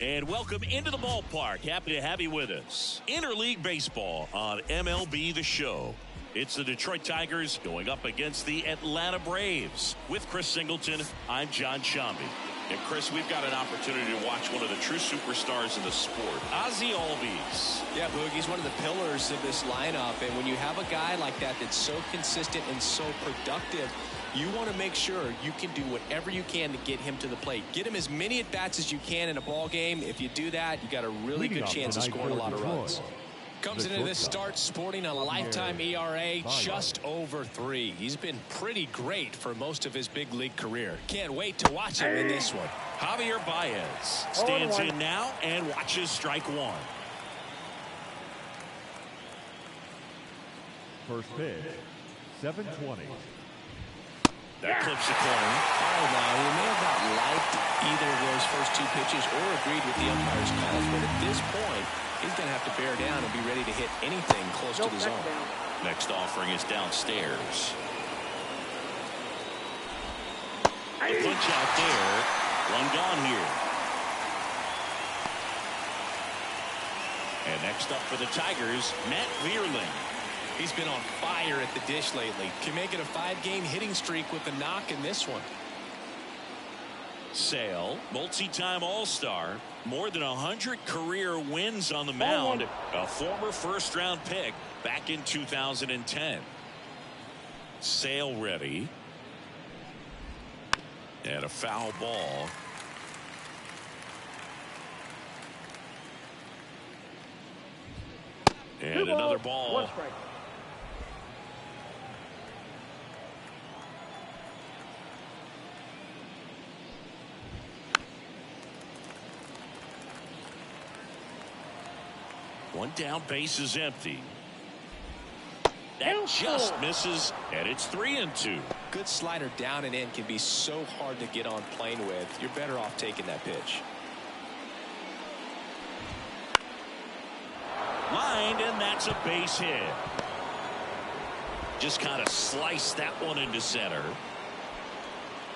And welcome into the ballpark. Happy to have you with us. Interleague Baseball on MLB The Show. It's the Detroit Tigers going up against the Atlanta Braves. With Chris Singleton, I'm John Shambi. And Chris, we've got an opportunity to watch one of the true superstars in the sport, Ozzie Albies. Yeah, Boog, he's one of the pillars of this lineup. And when you have a guy like that that's so consistent and so productive, you want to make sure you can do whatever you can to get him to the plate. Get him as many at-bats as you can in a ball game. If you do that, you got a really good chance of scoring a lot of runs. Comes into this start sporting a lifetime ERA just over 3. He's been pretty great for most of his big league career. Can't wait to watch him in this one. Javier Baez stands in now and watches strike one. First pitch, 720. That clips the corner. Oh, now, he may have not liked either of those first 2 pitches or agreed with the umpire's calls, but at this point, he's going to have to bear down and be ready to hit anything close to the zone. Next offering is downstairs. The punch out there. One gone here. And next up for the Tigers, Matt Vierling. He's been on fire at the dish lately. Can make it a 5-game hitting streak with a knock in this one. Sale, multi-time All-Star, more than 100 career wins on the mound, a former first-round pick back in 2010. Sale ready. And a foul ball. And another ball. One down, base is empty. That just misses, and it's 3-2. Good slider down and in can be so hard to get on plane with. You're better off taking that pitch. Lined, and that's a base hit. Just kind of sliced that one into center.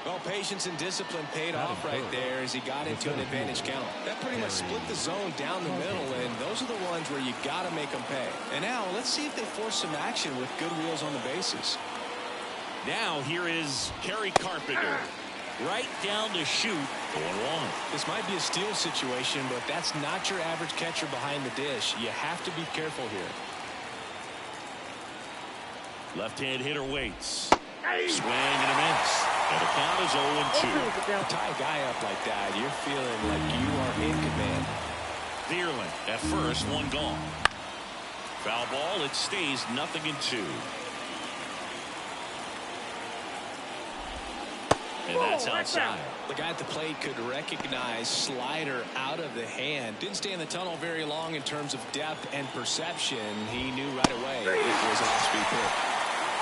Well, patience and discipline paid off right there as he got into an advantage count. That pretty much split the zone down the middle, and those are the ones where you got to make them pay. And now let's see if they force some action with good wheels on the bases. Now here is Kerry Carpenter. Right down to shoot. 0-1. This might be a steal situation, but that's not your average catcher behind the dish. You have to be careful here. Left-hand hitter waits. Swing and a miss. And the count is 0-2. Tie a guy up like that, you're feeling like you are in command. Vierling at first, one gone. Foul ball, it stays 0-2. And that's outside. The guy at the plate could recognize slider out of the hand. Didn't stay in the tunnel very long in terms of depth and perception. He knew right away it was an off-speed pitch.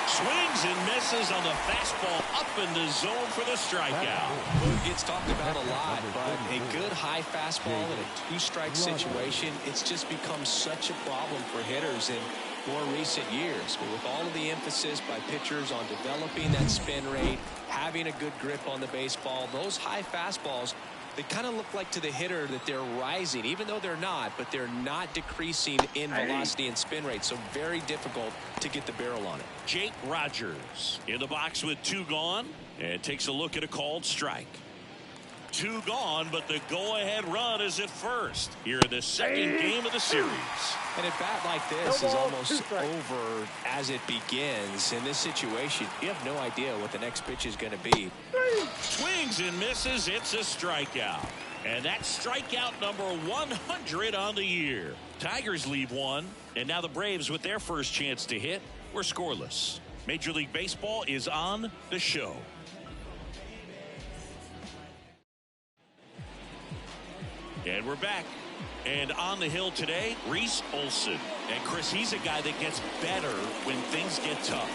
Swings and misses on the fastball up in the zone for the strikeout. It gets talked about a lot, but a good high fastball in a 2-strike situation, it's just become such a problem for hitters in more recent years. But with all of the emphasis by pitchers on developing that spin rate, having a good grip on the baseball, those high fastballs, they kind of look like to the hitter that they're rising, even though they're not, but they're not decreasing in velocity and spin rate. So very difficult to get the barrel on it. Jake Rogers in the box with 2 gone and takes a look at a called strike. 2 gone, but the go-ahead run is at first here in the second game of the series. And a bat like this is almost over as it begins. In this situation, you have no idea what the next pitch is going to be. Swings and misses. It's a strikeout. And that's strikeout number 100 on the year. Tigers leave 1, and now the Braves with their first chance to hit. We're scoreless. Major League Baseball is on the show. And we're back. And on the hill today, Reese Olson. And Chris, he's a guy that gets better when things get tough.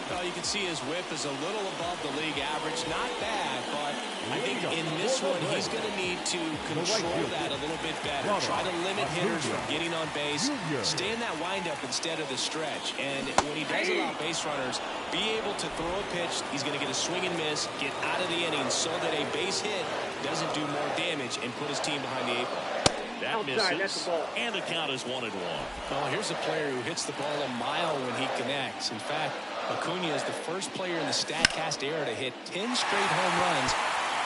Well, you can see his whip is a little above the league average. Not bad, but I think in this one, he's going to need to control that a little bit better. Try to limit hitters from getting on base. Stay in that windup instead of the stretch. And when he does allow base runners, be able to throw a pitch. He's going to get a swing and miss, get out of the inning so that a base hit doesn't do more damage and put his team behind the 8 ball. That misses, and the count is 1-1. Well, here's a player who hits the ball a mile when he connects. In fact, Acuna is the first player in the StatCast era to hit 10 straight home runs.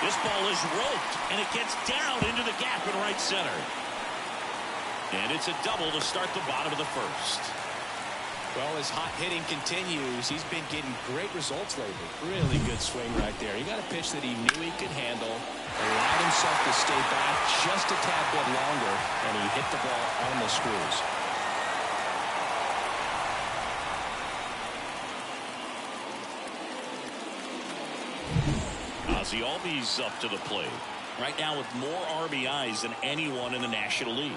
This ball is roped, and it gets down into the gap in right center. And it's a double to start the bottom of the first. Well, his hot hitting continues. He's been getting great results lately. Really good swing right there. He got a pitch that he knew he could handle, allowed himself to stay back just a tad bit longer, and he hit the ball on the screws. Ozzie Albies up to the plate. Right now with more RBIs than anyone in the National League.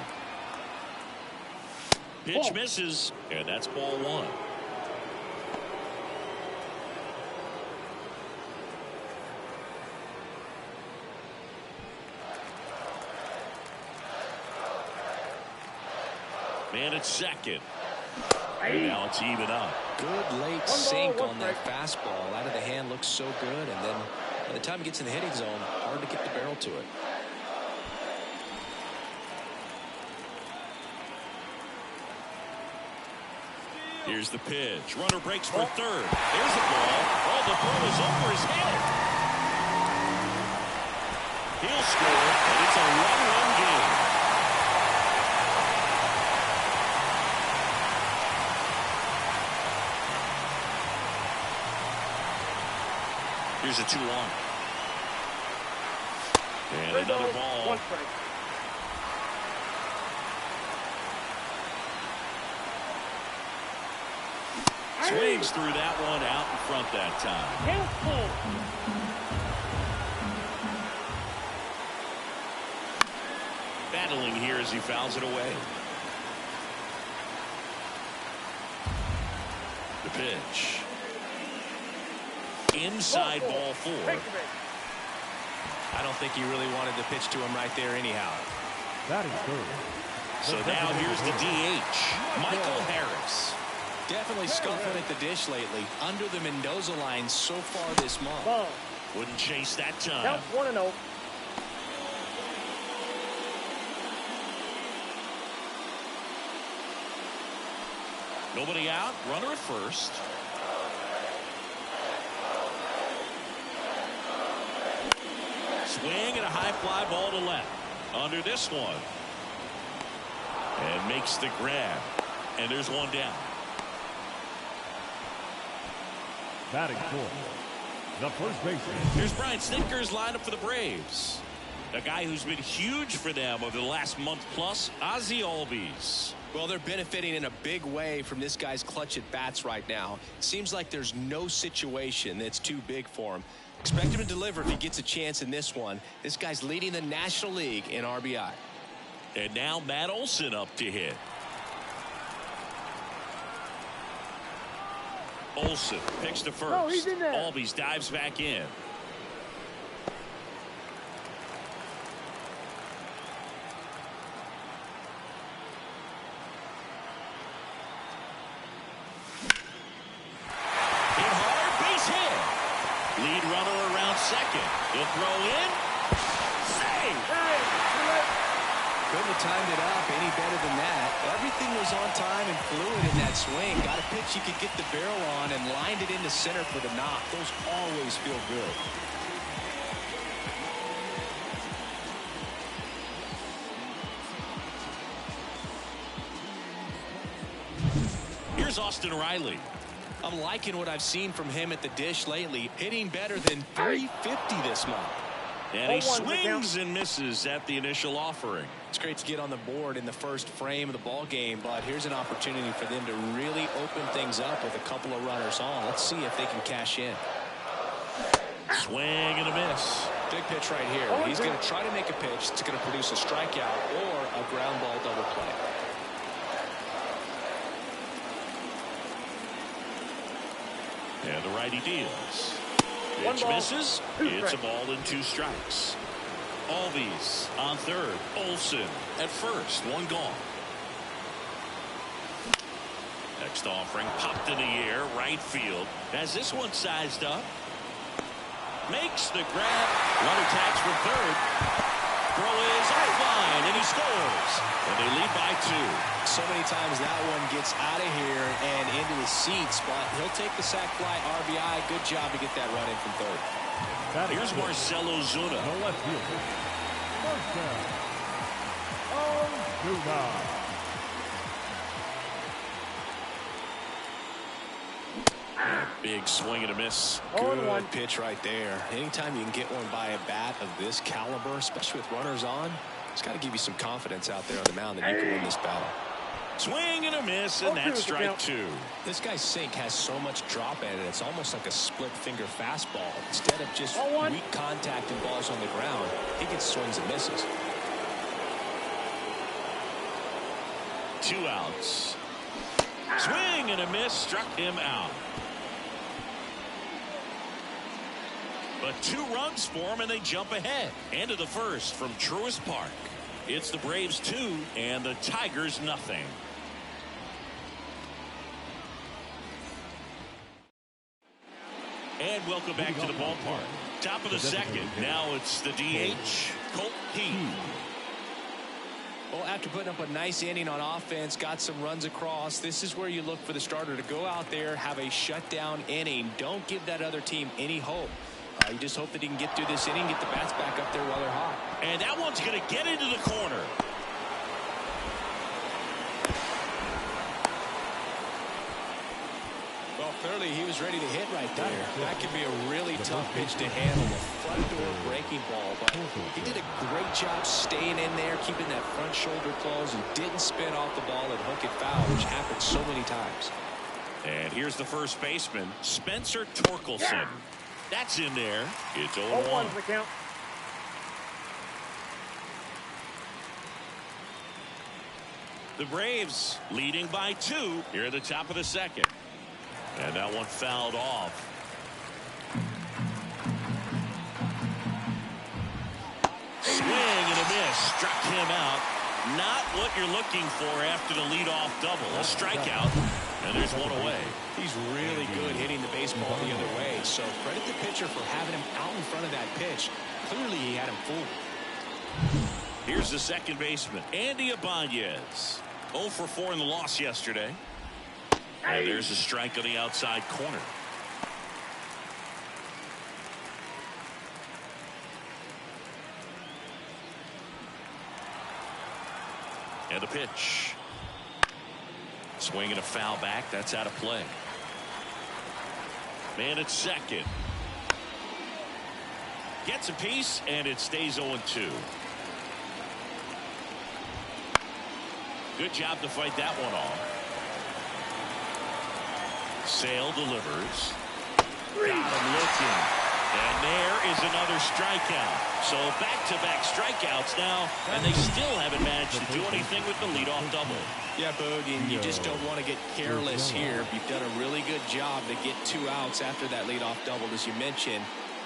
Pitch misses, and that's ball 1. Man at second. And now it's even up. Good late sink on that fastball. Out of the hand looks so good, and then by the time he gets in the hitting zone, hard to get the barrel to it. Here's the pitch. Runner breaks for third. There's the ball. Oh, the ball is over his head. He'll score, and it's a 1-run game. Here's a 2-1. And another ball. Swings through that one out in front that time. Battling here as he fouls it away. The pitch. Inside ball 4. I don't think he really wanted to pitch to him right there anyhow. That is good. So now here's the DH, Michael Harris. Definitely scuffling at the dish lately. Under the Mendoza line so far this month. Wouldn't chase that time. Count 1-0. Nobody out. Runner at first. Swing and a high fly ball to left. Under this one. And makes the grab. And there's one down. Batting fourth, the first baseman. Here's Brian Snitker's lineup for the Braves. A guy who's been huge for them over the last month plus, Ozzie Albies. Well, they're benefiting in a big way from this guy's clutch at bats right now. Seems like there's no situation that's too big for him. Expect him to deliver if he gets a chance in this one. This guy's leading the National League in RBI. And now Matt Olson up to hit. Olson picks to first. No, he's in there. Albies dives back in. Hit hard, base hit. Lead runner around second. He'll throw in. Save. Couldn't have timed it up any better than that. Everything was on time and fluid in that swing. Got a pitch you could get the barrel on and lined it into center for the knock. Those always feel good. Here's Austin Riley. I'm liking what I've seen from him at the dish lately. Hitting better than .350 this month. And he swings and misses at the initial offering. It's great to get on the board in the first frame of the ball game, but here's an opportunity for them to really open things up with a couple of runners on. Let's see if they can cash in. Swing and a miss. Big pitch right here. He's going to try to make a pitch that's going to produce a strikeout or a ground ball double play. And the righty deals. Pitch misses. It's a ball and 2 strikes. Albies on third. Olson at first. One gone. A Next offering popped in the air, right field. Has this one sized up. Makes the grab. Runner tags for third. Throw is offline, and he scores. And they lead by 2. So many times that one gets out of here and into the seats, but he'll take the sac fly, RBI. Good job to get that run in from third. Here's Marcell Ozuna. No left field. First down. Ozuna. Big swing and a miss. Good pitch right there. Anytime you can get one by a bat of this caliber, especially with runners on, it's got to give you some confidence out there on the mound that you can win this battle. Swing and a miss, and that's strike 2. This guy's sink has so much drop in it, it's almost like a split finger fastball. Instead of just weak contact and balls on the ground, he gets swings and misses. 2 outs. Swing and a miss, struck him out. But 2 runs for him, and they jump ahead. End of the first from Truist Park. It's the Braves 2 and the Tigers nothing. And welcome back to the ballpark. Top of the second. Now it's the DH, Colt Heath. Well, after putting up a nice inning on offense, got some runs across, this is where you look for the starter to go out there, have a shutdown inning. Don't give that other team any hope. You just hope that he can get through this inning, get the bats back up there while they're hot. And that one's going to get into the corner. Well, clearly he was ready to hit right there. That could be a really tough pitch to handle, a front door breaking ball. But he did a great job staying in there, keeping that front shoulder closed, and didn't spin off the ball and hook it foul, which happens so many times. And here's the first baseman, Spencer Torkelson. That's in there. It's 0-1. The count. The Braves leading by 2 here at the top of the second. And that one fouled off. Swing and a miss. Struck him out. Not what you're looking for after the leadoff double. A strikeout. And there's one away. He's really good hitting the baseball the other way. So credit the pitcher for having him out in front of that pitch. Clearly he had him fooled. Here's the second baseman, Andy Ibanez. 0 for 4 in the loss yesterday. And there's a strike on the outside corner. And the pitch. Swing and a foul back. That's out of play. Man at second. Gets a piece, and it stays 0-2. Good job to fight that one off. Sale delivers. Got him looking. And there is another strikeout. So back-to-back strikeouts now, and they still haven't managed to do anything with the leadoff double. Yeah, Boog, and you just don't want to get careless here. You've done a really good job to get 2 outs after that leadoff double, as you mentioned,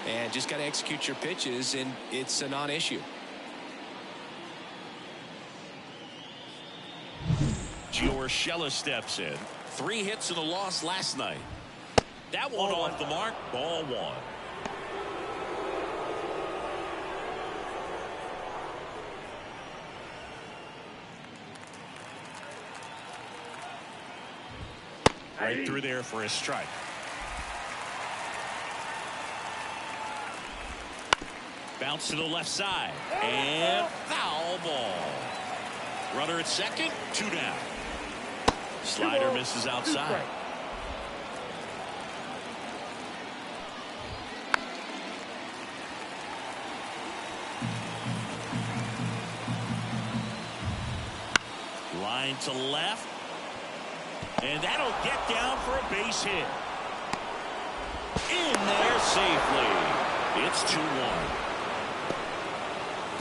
and just got to execute your pitches, and it's a non-issue. Gio Urshela steps in. 3 hits in the loss last night. That one off the mark. Ball 1. Right through there for a strike. Bounce to the left side. And foul ball. Runner at second. 2 down. Slider misses outside. Line to left. And that'll get down for a base hit. In there safely. It's 2-1.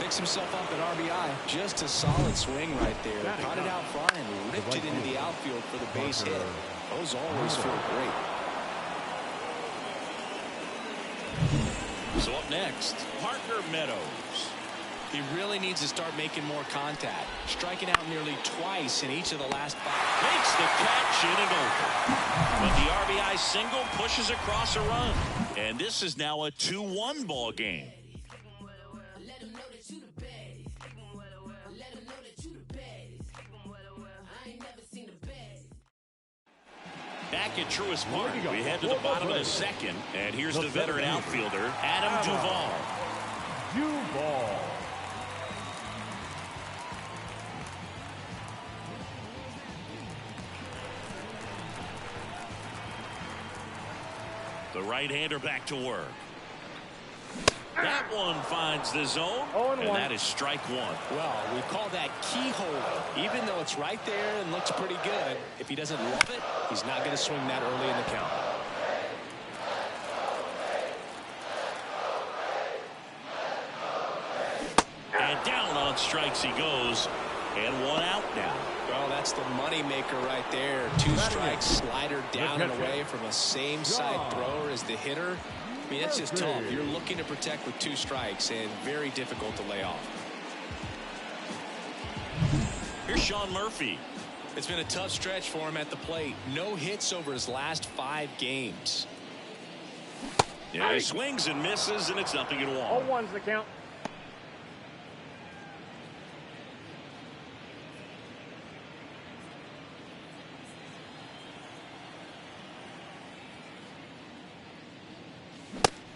Picks himself up at RBI. Just a solid swing right there. Caught it out front and ripped it into the outfield for the base hit. Those always feel great. So up next, Parker Meadows. He really needs to start making more contact. Striking out nearly twice in each of the last 5. Makes the catch, inning over. But the RBI single pushes across a run. And this is now a 2-1 ball game. Back at Truist Park, we head to the bottom of the second. And here's the veteran outfielder, Adam Duvall. The right-hander back to work. That one finds the zone, and that is strike one. Well, we call that keyhole. Even though it's right there and looks pretty good, if he doesn't love it, he's not going to swing that early in the count. And down on strikes he goes, and one out now. Well, that's the money maker right there. 2 strikes, slider down and away from a same-side thrower as the hitter. I mean, that's just tough. You're looking to protect with 2 strikes and very difficult to lay off. Here's Sean Murphy. It's been a tough stretch for him at the plate. No hits over his last 5 games. Yeah, he swings and misses, and it's 0-1. 0-1's the count.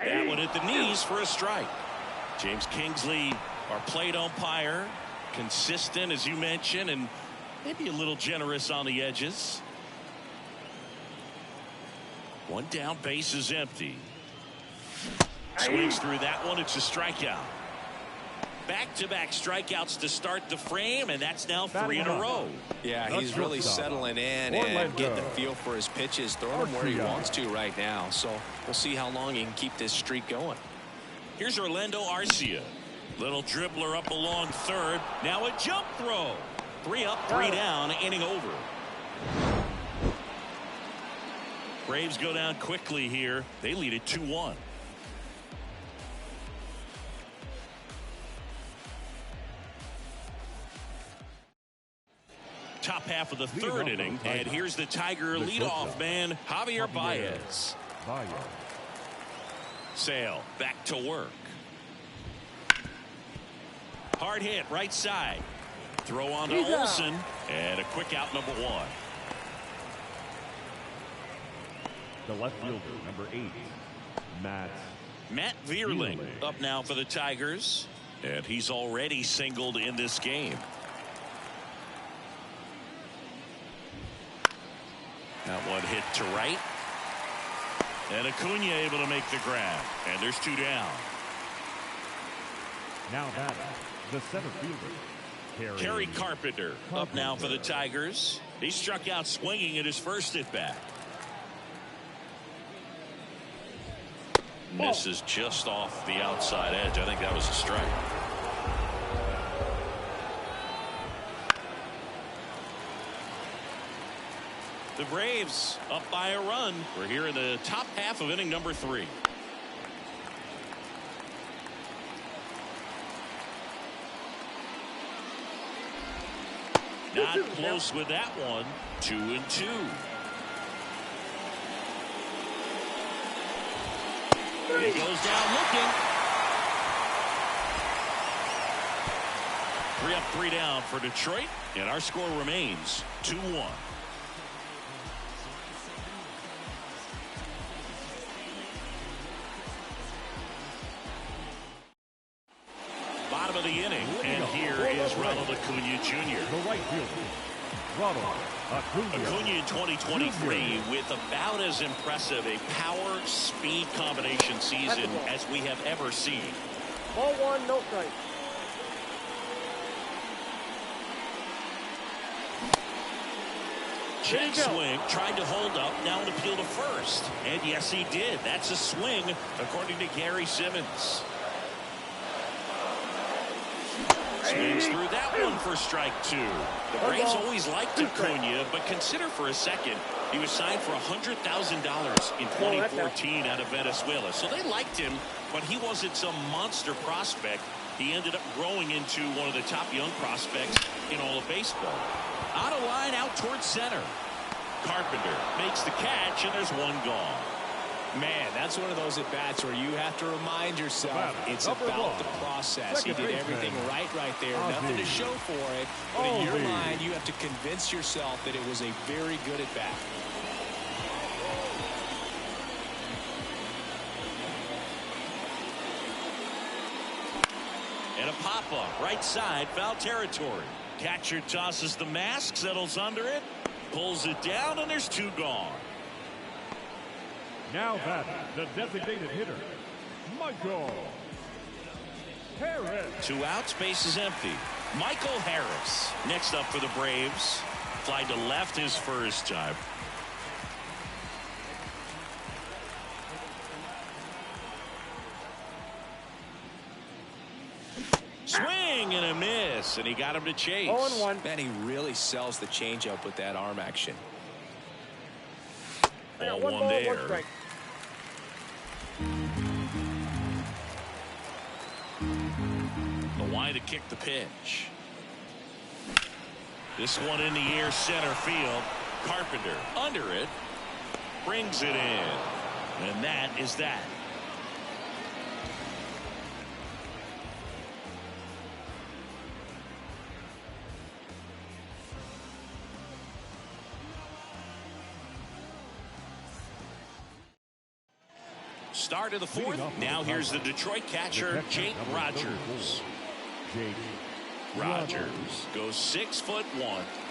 That one at the knees for a strike. James Kingsley, our plate umpire, consistent, as you mentioned, and maybe a little generous on the edges. One down, base is empty. Swings through that one. It's a strikeout. Back-to-back strikeouts to start the frame, and that's now 3 in a row. Yeah, he's really settling in and getting the feel for his pitches, throwing them where he wants to right now. So we'll see how long he can keep this streak going. Here's Orlando Arcia. Little dribbler up along third. Now a jump throw. 3 up, 3 down, inning over. Braves go down quickly here. They lead it 2-1. Top half of the third inning, and here's the Tiger leadoff man, Javier Baez. Sale back to work. Hard hit right side. Throw on to Olsen, and a quick out, number 1. The left fielder, number 8, Matt Vierling up now for the Tigers, and he's already singled in this game. That one hit to right. And Acuna able to make the grab. And there's 2 down. Now batting, the center fielder, Kerry Carpenter up now for the Tigers. He struck out swinging at his first at bat. Misses just off the outside edge. I think that was a strike. The Braves up by a run. We're here in the top half of inning number 3. Not close with that one. 2-2. He goes down looking. 3 up, 3 down for Detroit, and our score remains 2-1. Bottom of the inning, and here is Ronald Acuna Jr. The right fielder, Ronald Acuna in 2023 with about as impressive a power speed combination season as we have ever seen. Ball 1, no strike. Check swing, tried to hold up, now an appeal to first. And yes, he did. That's a swing, according to Gary Simmons. Swings through that one for strike 2. The Braves always liked Acuna, but consider for a second, he was signed for $100,000 in 2014 out of Venezuela. So they liked him, but he wasn't some monster prospect. He ended up growing into one of the top young prospects in all of baseball. On a line out towards center. Carpenter makes the catch, and there's one gone. Man, that's one of those at-bats where you have to remind yourself it's about the process. He did everything right there. Nothing to show for it. But in your mind, you have to convince yourself that it was a very good at-bat. And a pop-up, right side, foul territory. Catcher tosses the mask, settles under it, pulls it down, and there's two gone. Now that the designated hitter, Michael Harris. 2 outs, base is empty. Michael Harris next up for the Braves. Fly to left his first time. Swing and a miss, and he got him to chase. 0-1. Man, he really sells the changeup with that arm action. Ball One one ball, there. one strike. The line to kick the pitch. This one in the air, center field. Carpenter under it, brings it in, and that is that. Start of the fourth. Now here's the Detroit catcher, Jake Rogers. Rogers goes 6'1",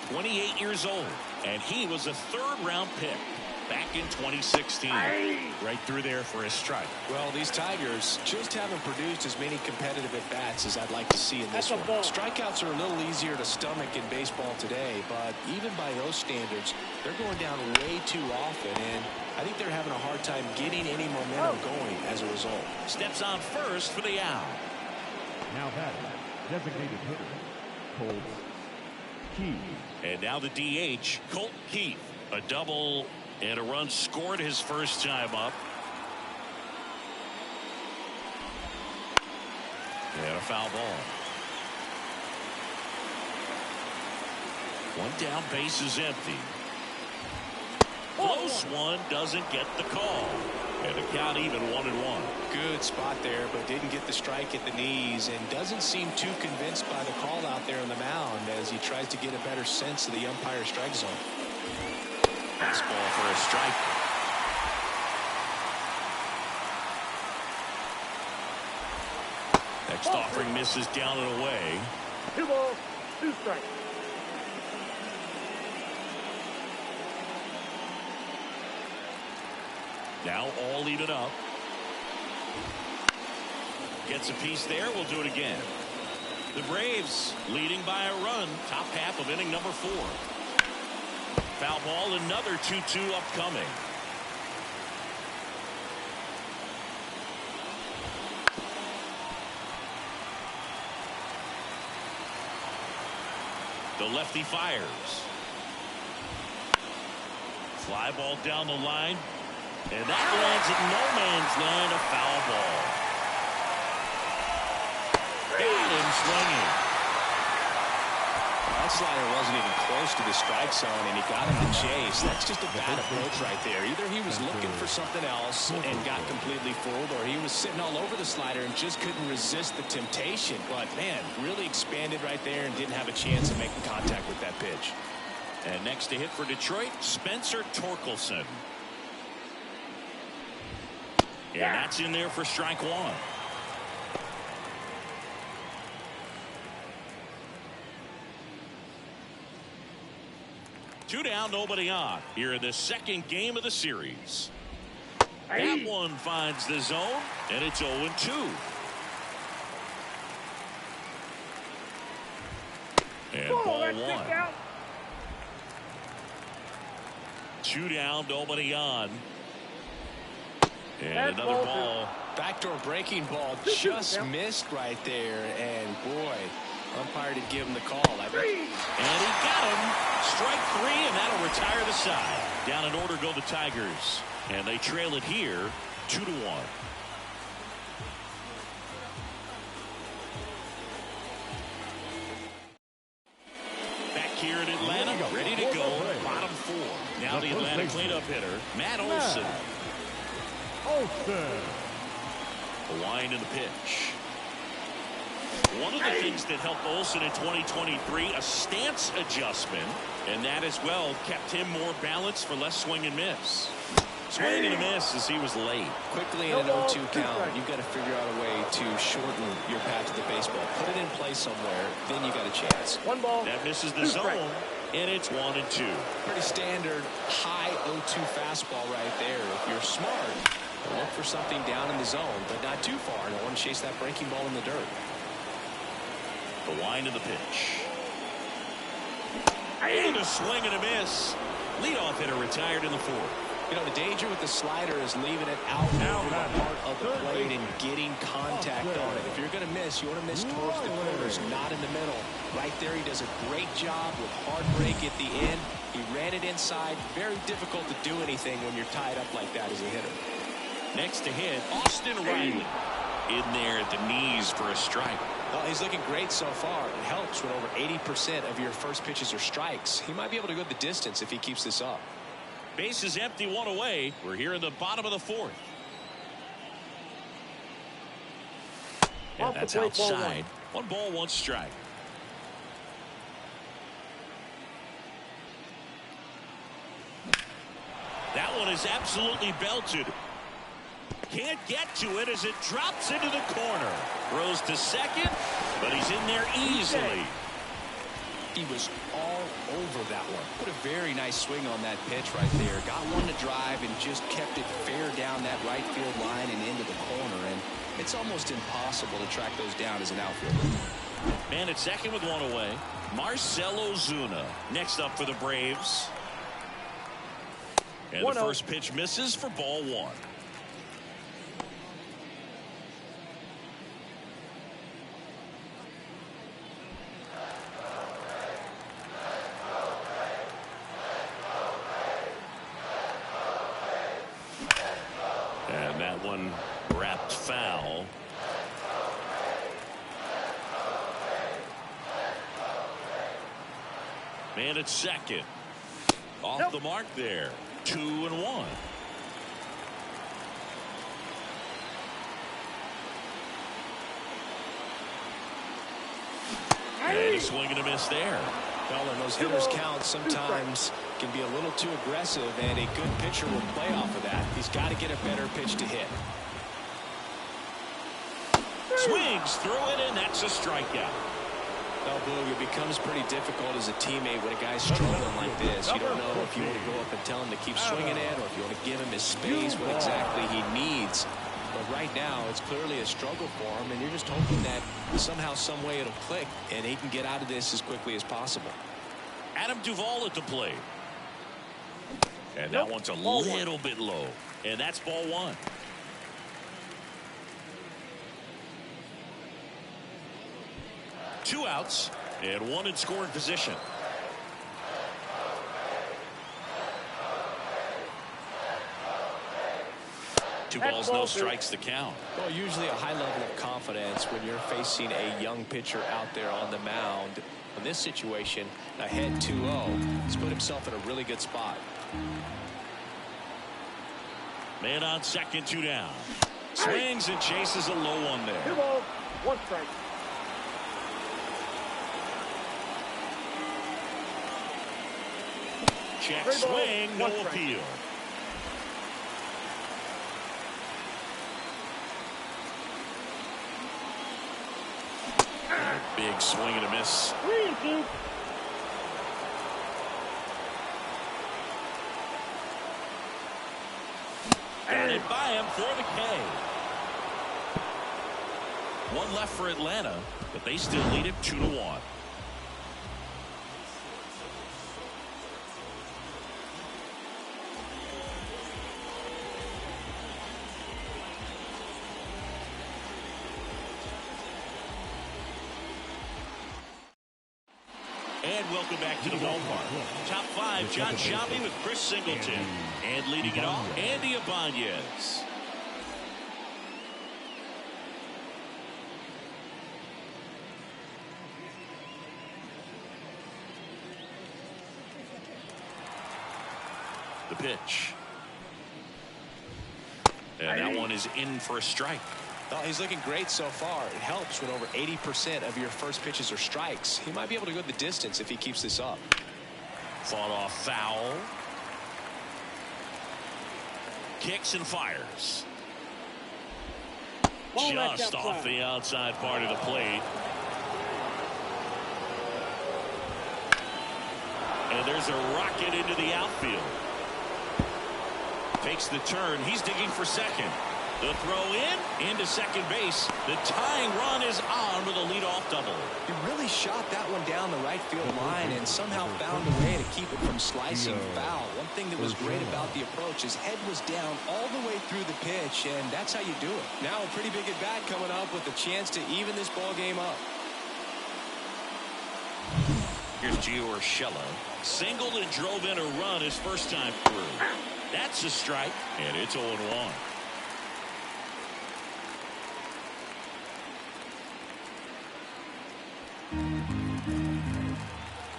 28 years old, and he was a third-round pick back in 2016. Right through there for a strike. Well, these Tigers just haven't produced as many competitive at-bats as I'd like to see in this one. Strikeouts are a little easier to stomach in baseball today, but even by those standards, they're going down way too often, and I think they're having a hard time getting any momentum going as a result. Steps on first for the out. Now that designated hitter, Colt Keith. And now the DH, Colt Keith. A double and a run scored his first time up. And a foul ball. One down, base is empty. Close one, doesn't get the call. And the count even 1-1. Good spot there, but didn't get the strike at the knees, and doesn't seem too convinced by the call out there on the mound as he tries to get a better sense of the umpire strike zone. Fastball for a strike. Next offering misses down and away. 2 balls, 2 strikes. Now all even up. Gets a piece there. We'll do it again. The Braves leading by a run. Top half of inning number 4. Foul ball, another 2-2 upcoming. The lefty fires. Fly ball down the line. And that lands at no man's land, a foul ball. Got him swinging. That slider wasn't even close to the strike zone, and he got him to chase. That's just a bad approach right there. Either he was looking for something else and got completely fooled, or he was sitting all over the slider and just couldn't resist the temptation. But, man, really expanded right there and didn't have a chance of making contact with that pitch. And next to hit for Detroit, Spencer Torkelson. And that's in there for strike 1. Two down, nobody on here in the second game of the series. That one finds the zone, and it's 0-2. And ball 1. 2 down, nobody on. And another ball. Backdoor breaking ball just missed right there. And boy, umpire did give him the call. And he got him. Strike 3, and that'll retire the side. Down in order go the Tigers. And they trail it here 2-1. here in Atlanta, ready to go. Bottom four. Now the Atlanta cleanup hitter, Matt Olson. The line in the pitch. One of the things that helped Olson in 2023, a stance adjustment, and that as well kept him more balanced for less swing and miss. Swing and a miss as he was late. Quickly in an 0-2 count, you've got to figure out a way to shorten your path to the baseball. Put it in play somewhere, then you got a chance. One ball. That misses the zone, and it's 1-2. Pretty standard high 0-2 fastball right there. If you're smart, look for something down in the zone, but not too far. Don't want to chase that breaking ball in the dirt. The line of the pitch. And a swing and a miss. Leadoff hitter retired in the fourth. You know, the danger with the slider is leaving it out over the heart of the plate and getting contact on it. If you're going to miss, you want to miss towards the corners, not in the middle. Right there, he does a great job with hard break at the end. He ran it inside. Very difficult to do anything when you're tied up like that as a hitter. Next to hit, Austin Riley. In there at the knees for a strike. Well, he's looking great so far. It helps when over 80% of your first pitches are strikes. He might be able to go the distance if he keeps this up. Base is empty, one away. We're here in the bottom of the fourth. And that's outside. One ball, one strike. That one is absolutely belted. Can't get to it as it drops into the corner. Throws to second, but he's in there easily. He was all over that one. Put a very nice swing on that pitch right there. Got one to drive and just kept it fair down that right field line and into the corner. And it's almost impossible to track those down as an outfielder. Man at second with one away. Marcell Ozuna next up for the Braves. And the first pitch misses for ball one. And that one wrapped foul. Man at second. Off the mark there. 2-1. And a swing and a miss there. Well, and those hitters count sometimes can be a little too aggressive, and a good pitcher will play off of that. He's got to get a better pitch to hit. Swings through it, and that's a strikeout. Well, Boog, it becomes pretty difficult as a teammate when a guy's struggling like this. You don't know if you want to go up and tell him to keep swinging it, or if you want to give him his space, what exactly he needs. But right now, it's clearly a struggle for him, and you're just hoping that somehow, some way it'll click, and he can get out of this as quickly as possible. Adam Duvall at the plate. And that one's a little bit low. And that's ball one. Two outs and one in scoring position. Two balls, no strikes to count. Well, usually a high level of confidence when you're facing a young pitcher out there on the mound. In this situation, ahead 2-0, he's put himself in a really good spot. Man on second, two down. Swings and chases a low one there. 2 balls, 1 strike. Check swing, no appeal. Big swing and a miss. 3-2. Got it by him for the K. One left for Atlanta, but they still lead it 2-1. And welcome back to the ballpark. Top 5, John Sciambi with Chris Singleton. And leading it off, Andy Ibanez. The pitch. And that one is in for a strike. Well, he's looking great so far. It helps when over 80% of your first pitches are strikes. He might be able to go the distance if he keeps this up. Fought off foul. Kicks and fires. Just off the outside part of the plate. And there's a rocket into the outfield. Takes the turn. He's digging for second. The throw into second base. The tying run is on with a leadoff double. He really shot that one down the right field line and somehow found a way to keep it from slicing foul. One thing that was great about the approach, his head was down all the way through the pitch, and that's how you do it. Now a pretty big at bat coming up with a chance to even this ball game up. Here's Gio Urshela. Singled and drove in a run his first time through. That's a strike, and it's 0-1.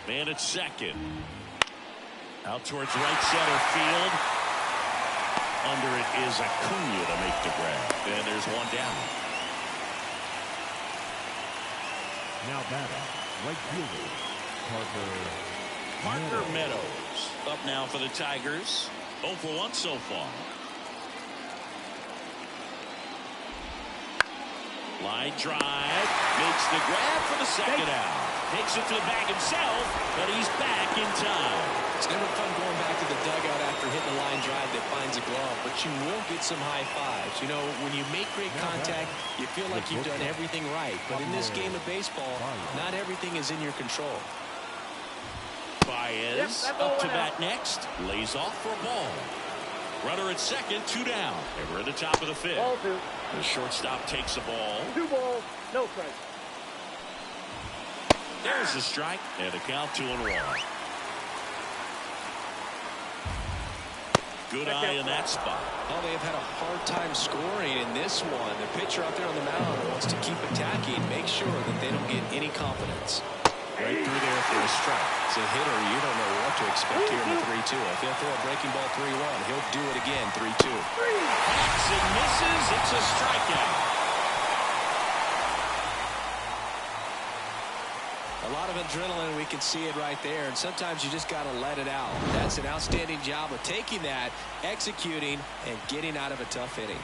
Man at second. Out towards right center field. Under it is Acuna to make the grab. And there's one down. Now batting, right fielder, Parker Meadows. Up now for the Tigers. 0 for 1 so far. Line drive. Makes the grab for the second out. Takes it to the bag himself, but he's back in time. It's never fun going back to the dugout after hitting a line drive that finds a glove, but you will get some high fives. You know, when you make great contact, you feel like you've done everything right. But in this game of baseball, not everything is in your control. Baez up to bat next. Lays off for a ball. Runner at second, 2 down. And we're at the top of the 5th. Ball 2. The shortstop takes the ball. 2 balls, no strike. There's the strike, and the count 2-1. Good eye in that spot. Well, they have had a hard time scoring in this one. The pitcher out there on the mound wants to keep attacking, make sure that they don't get any confidence. Right through there for a strike. As a hitter, you don't know what to expect here in the 3-2. If he'll throw a breaking ball 3-1, he'll do it again 3-2. Hacks and misses. It's a strikeout. A lot of adrenaline, we can see it right there, and sometimes you just got to let it out. That's an outstanding job of taking that, executing, and getting out of a tough inning.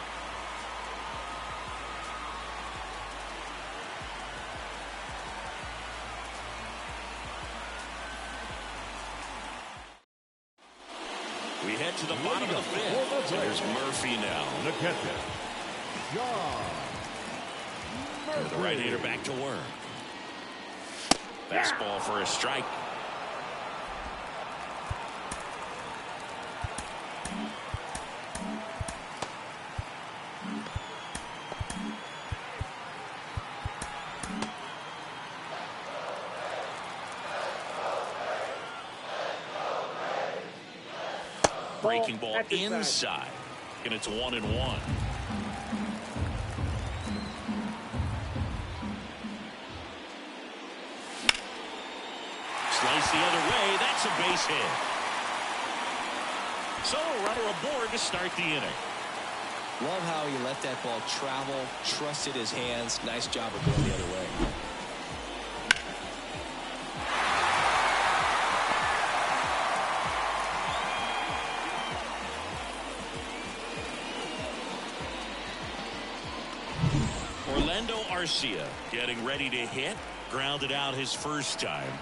We head to the bottom of the 5th. There's Murphy now. the catcher, John Murphy. The right-hander back to work. Fastball for a strike. Breaking ball inside, and it's 1-1. Slice the other way. That's a base hit. So a runner aboard to start the inning. Love how he let that ball travel, trusted his hands. Nice job of going the other way. Garcia getting ready to hit. Grounded out his first time.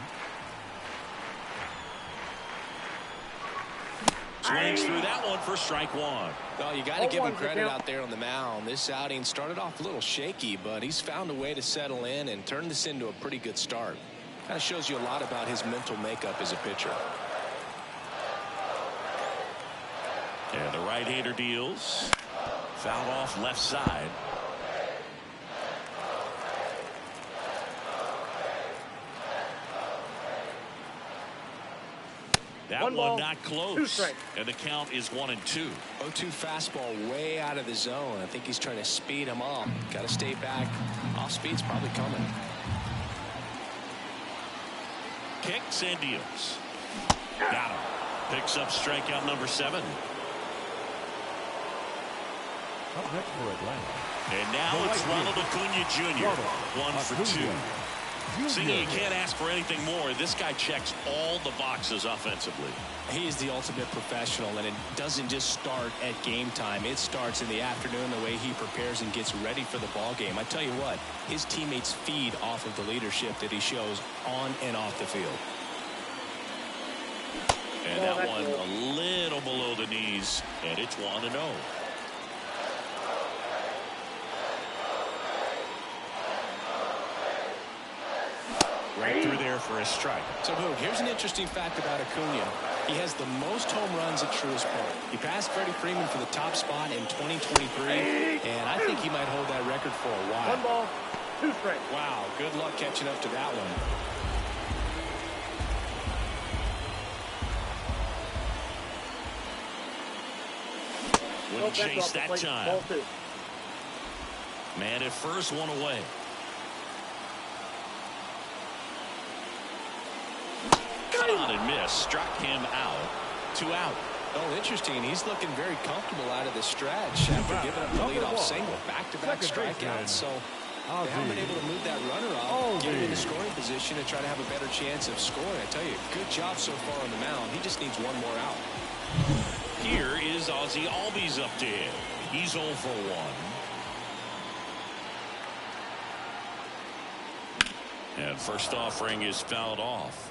Swings through that one for strike 1. Well, you got to give him credit out there on the mound. This outing started off a little shaky, but he's found a way to settle in and turn this into a pretty good start. Kind of shows you a lot about his mental makeup as a pitcher. And the right-hander deals. Fouled off left side. That one not close. And the count is 1-2. 0-2 fastball way out of the zone. I think he's trying to speed him up. Got to stay back. Off speed's probably coming. Kicks and deals. Got him. Picks up strikeout number 7. Up next for Atlanta. And now it's Ronald Acuna Jr. 1 for 2. Singing, you can't ask for anything more. This guy checks all the boxes offensively. He is the ultimate professional, and it doesn't just start at game time. It starts in the afternoon, the way he prepares and gets ready for the ball game. I tell you what, his teammates feed off of the leadership that he shows on and off the field. And that one a little below the knees, and it's 1-0. Right through there for a strike. So, Boog, here's an interesting fact about Acuna. He has the most home runs at Truist Park. He passed Freddie Freeman for the top spot in 2023, and I think he might hold that record for a while. 1 ball, 2 strikes. Wow, good luck catching up to that one. Wouldn't chase that time. Man at first, 1 away. Cut on and miss. Struck him out. 2 out. Oh, interesting. He's looking very comfortable out of the stretch after giving up the leadoff single. Back-to-back strikeouts. So they haven't been able to move that runner up, get him in the scoring position, and try to have a better chance of scoring. I tell you, good job so far on the mound. He just needs 1 more out. Here is Ozzie Albies up to him. He's 0 for 1. And first offering is fouled off.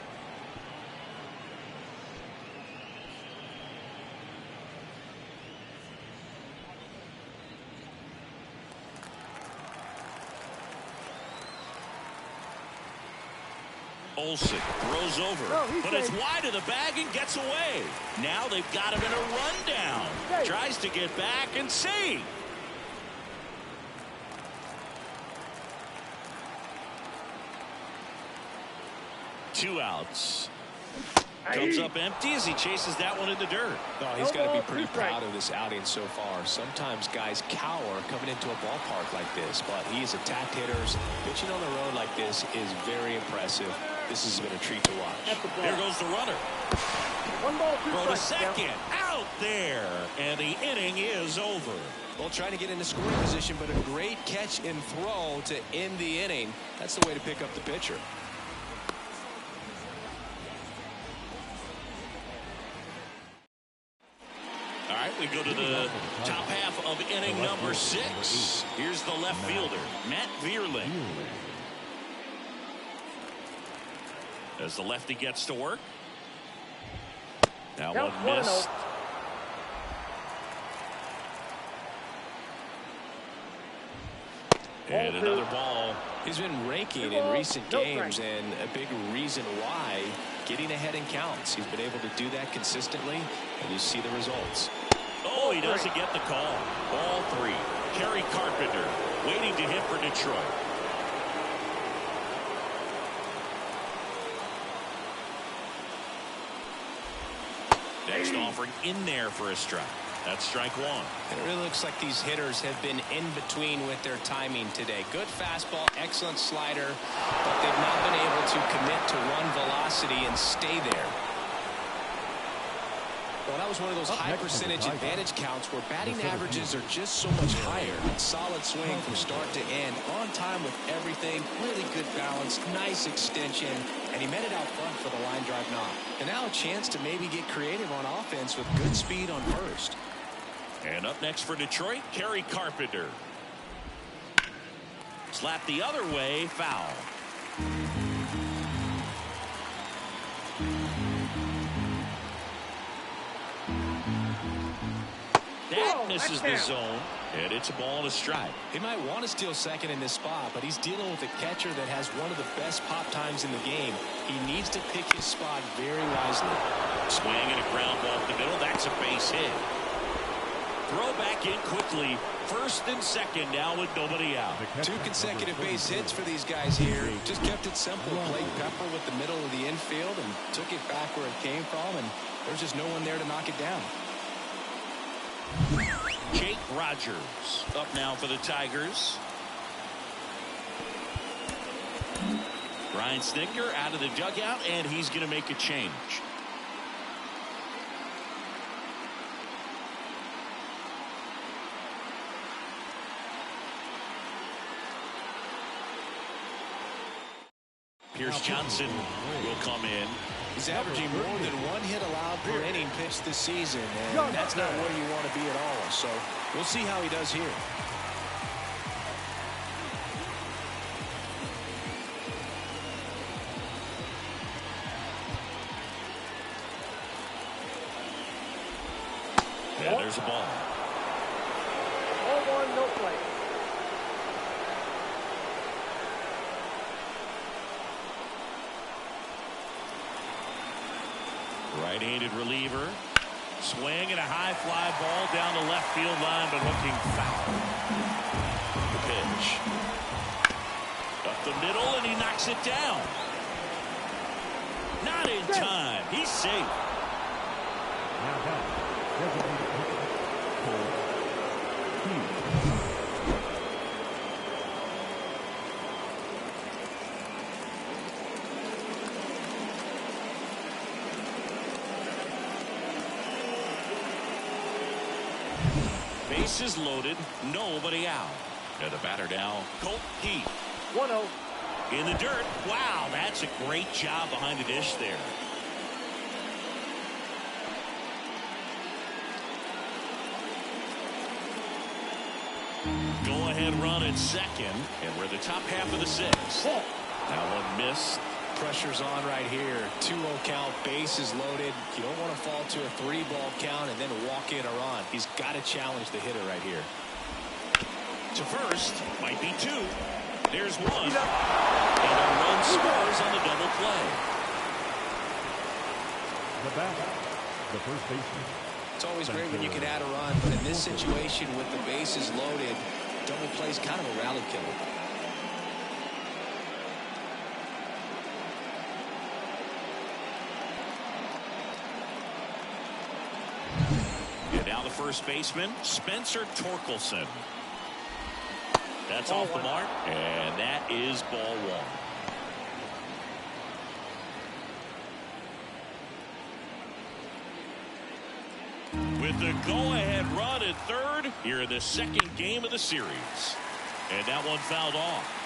Olsen throws over, but it's wide of the bag and gets away. Now they've got him in a rundown. Tries to get back and save. Two outs. Comes up empty as he chases that one in the dirt. Oh, he's got to be pretty proud of this outing so far. Sometimes guys cower coming into a ballpark like this, but he's attacked hitters. Pitching on the road like this is very impressive. This has been a treat to watch. Here goes the runner. 1 ball, 2 Throw to strikes. second. Out there. And the inning is over. Well, trying to get into scoring position, but a great catch and throw to end the inning. That's the way to pick up the pitcher. All right, we go to the top half of inning number 6. Here's the left fielder, Matt Vierling. As the lefty gets to work. Now one missed. And another ball. He's been raking in recent games, and a big reason why, getting ahead in counts. He's been able to do that consistently, and you see the results. Oh, he doesn't get the call. Ball 3. Kerry Carpenter waiting to hit for Detroit. Next offering in there for a strike. That's strike 1. And it really looks like these hitters have been in between with their timing today. Good fastball, excellent slider, but they've not been able to commit to one velocity and stay there. Well, that was one of those high percentage advantage counts where batting averages are just so much higher. Solid swing from start to end, on time with everything, really good balance, nice extension, and he met it out front for the line drive knock. And now a chance to maybe get creative on offense with good speed on first. And up next for Detroit, Kerry Carpenter. Slap the other way, foul. That misses the zone, and it's a ball and a strike. He might want to steal second in this spot, but he's dealing with a catcher that has one of the best pop times in the game. He needs to pick his spot very wisely. Swing and a ground ball up the middle. That's a base hit. Throw back in quickly. First and second now with nobody out. 2 consecutive base hits for these guys here. Just kept it simple. Played Pepper with the middle of the infield and took it back where it came from, and there's just no one there to knock it down. Jake Rogers up now for the Tigers. Brian Snitker out of the dugout, and he's going to make a change. Here's Johnson will come in. He's averaging more than 1 hit allowed per inning pitched this season, and that's not where you want to be at all. So we'll see how he does here. Yeah, there's a ball. 0-1, no play. Right-handed reliever. Swing and a high fly ball down the left field line, but looking foul. The pitch. Up the middle, and he knocks it down. Not in time. He's safe. Bases loaded, nobody out. And the batter now, Colt Heath. 1-0. In the dirt. Wow, that's a great job behind the dish there. Go-ahead run at second, and we're the top half of the 6th. That one missed. Pressure's on right here. 2-0 count, bases loaded. You don't want to fall to a 3-ball count and then walk in or on. He's got to challenge the hitter right here. To first, might be 2. There's 1. And a run scores on the double play. The batter, the first baseman. It's always great when you can add a run, but in this situation with the bases loaded, double play's kind of a rally killer. And now the first baseman, Spencer Torkelson. That's off the mark, and that is ball 1. With the go-ahead run at third here in the 2nd game of the series. And that one fouled off.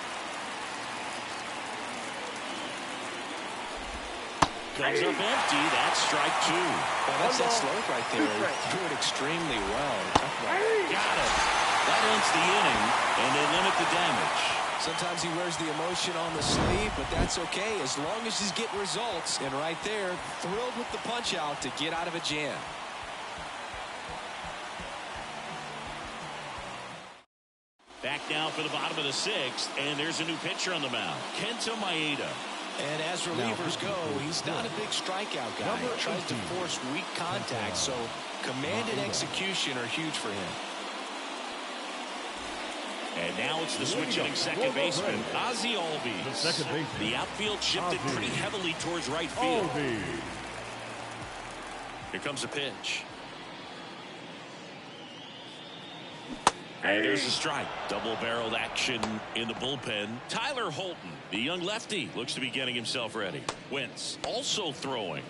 Comes up empty. That's strike 2. Well, that's that slope right there. Threw it extremely well. Got it. That ends the inning, and they limit the damage. Sometimes he wears the emotion on the sleeve, but that's okay as long as he's getting results. And right there, thrilled with the punch out to get out of a jam. Back now for the bottom of the 6th, and there's a new pitcher on the mound, Kenta Maeda. And as relievers go, he's not a big strikeout guy. He tries to force weak contact, so command and execution are huge for him. And now it's the switch-hitting second baseman, Ozzie Albies. The outfield shifted pretty heavily towards right field. Here comes a pitch. And there's a strike. Double-barreled action in the bullpen. Tyler Holton, the young lefty, looks to be getting himself ready. Wentz also throwing.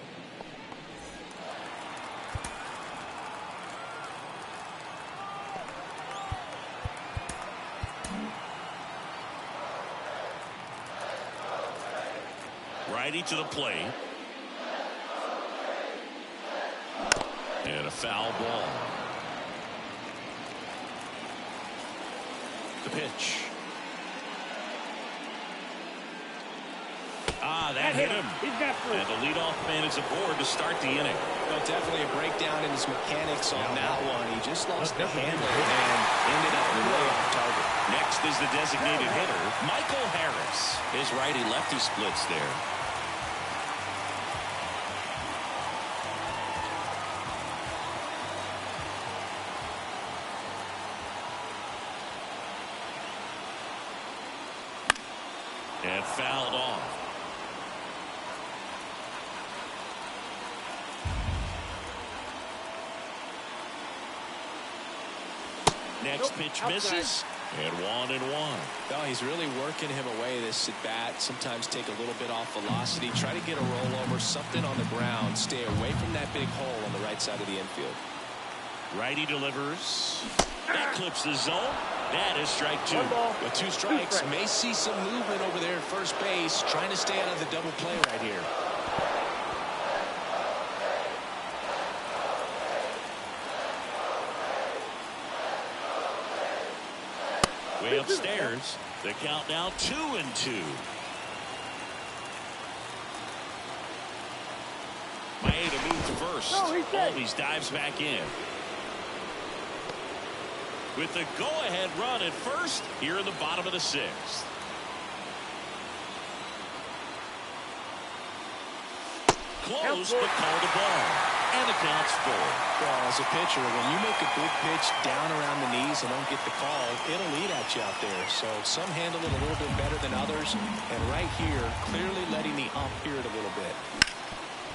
Righty to the plate. And a foul ball. The pitch. That hit him. And the leadoff man is aboard to start the inning. Well, definitely a breakdown in his mechanics on that one. He just lost the handle and ended up way off target. Next is the designated hitter, Michael Harris. His righty-lefty splits there. And fouled off. Next pitch misses. And 1-1. No, he's really working him away this at bat. Sometimes take a little bit off velocity. Try to get a rollover, something on the ground. Stay away from that big hole on the right side of the infield. Righty delivers. That clips the zone. That is strike 2. With 2 strikes, may see some movement over there at first. first base, trying to stay out of the double play right here. Way upstairs. The count now 2-2. Maeda moved to first. Always dives back in. With the go-ahead run at first here in the bottom of the sixth. Close, but called a ball. And the count's full. Well, as a pitcher, when you make a big pitch down around the knees and don't get the call, it'll eat at you out there. So some handle it a little bit better than others. And right here, clearly letting the ump hear it a little bit.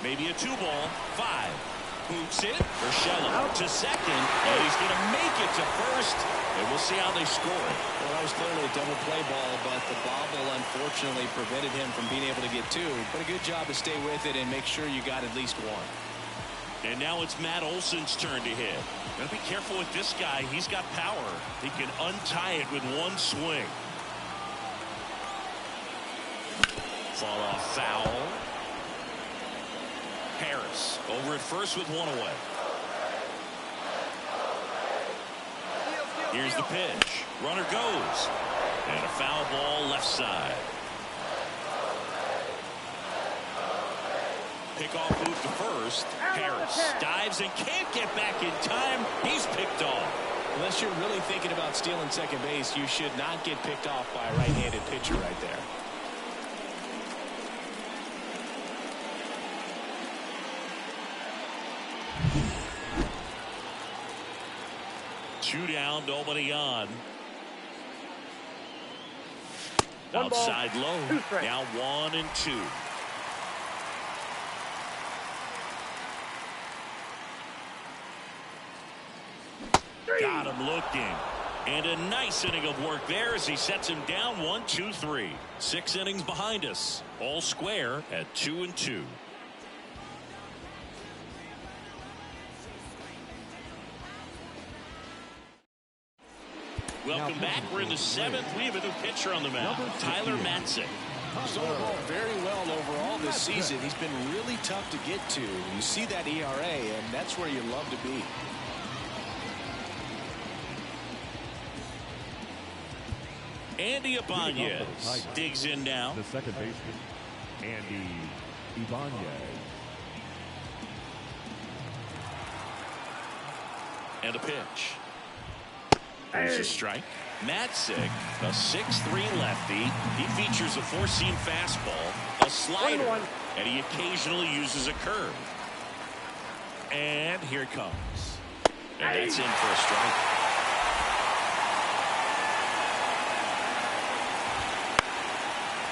Maybe a 2-ball. 5. Boots it. Urshela to second. And he's going to make it to first. And we'll see how they score it. Well, that was clearly a double play ball, but the bobble unfortunately prevented him from being able to get two. But a good job to stay with it and make sure you got at least one. And now it's Matt Olson's turn to hit. Gotta be careful with this guy. He's got power. He can untie it with one swing. Fall off foul. Harris over at first with one away. Here's the pitch. Runner goes. And a foul ball left side. Pickoff move to first. Harris dives and can't get back in time. He's picked off. Unless you're really thinking about stealing second base, you should not get picked off by a right-handed pitcher right there. Two down, nobody on. Outside low. Now 1-2. Got him looking. And a nice inning of work there as he sets him down 1-2-3. 6 innings behind us. All square at 2-2. Welcome back. We're in the 7th. We have a new pitcher on the mound. Tyler Matzik. He's doing very well overall this season. He's been really tough to get to. You see that ERA, and that's where you love to be. Andy Ibanez digs in now. The second baseman, Andy Ibanez. And a pitch. There's a strike. Matzik, a 6'3" lefty. He features a 4-seam fastball, a slider, and he occasionally uses a curve. And here it comes. And that's in for a strike.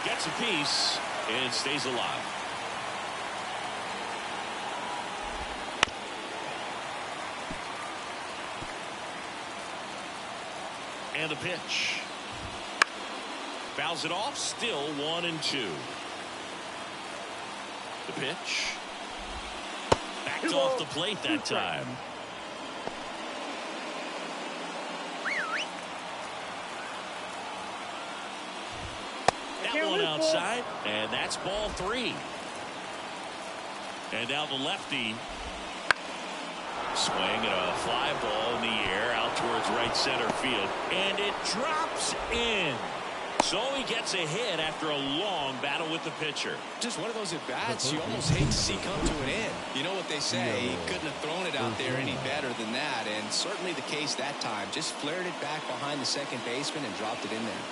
Gets a piece and stays alive. And the pitch. Fouls it off. Still 1-2. The pitch. Backed off the plate that time. That one outside, and that's ball 3. And now the lefty. Swing and a fly ball in the air out towards right center field. And it drops in. So he gets a hit after a long battle with the pitcher. Just one of those at-bats you almost hate to see come to an end. You know what they say, he couldn't have thrown it out there any better than that. And certainly the case that time. Just flared it back behind the second baseman and dropped it in there.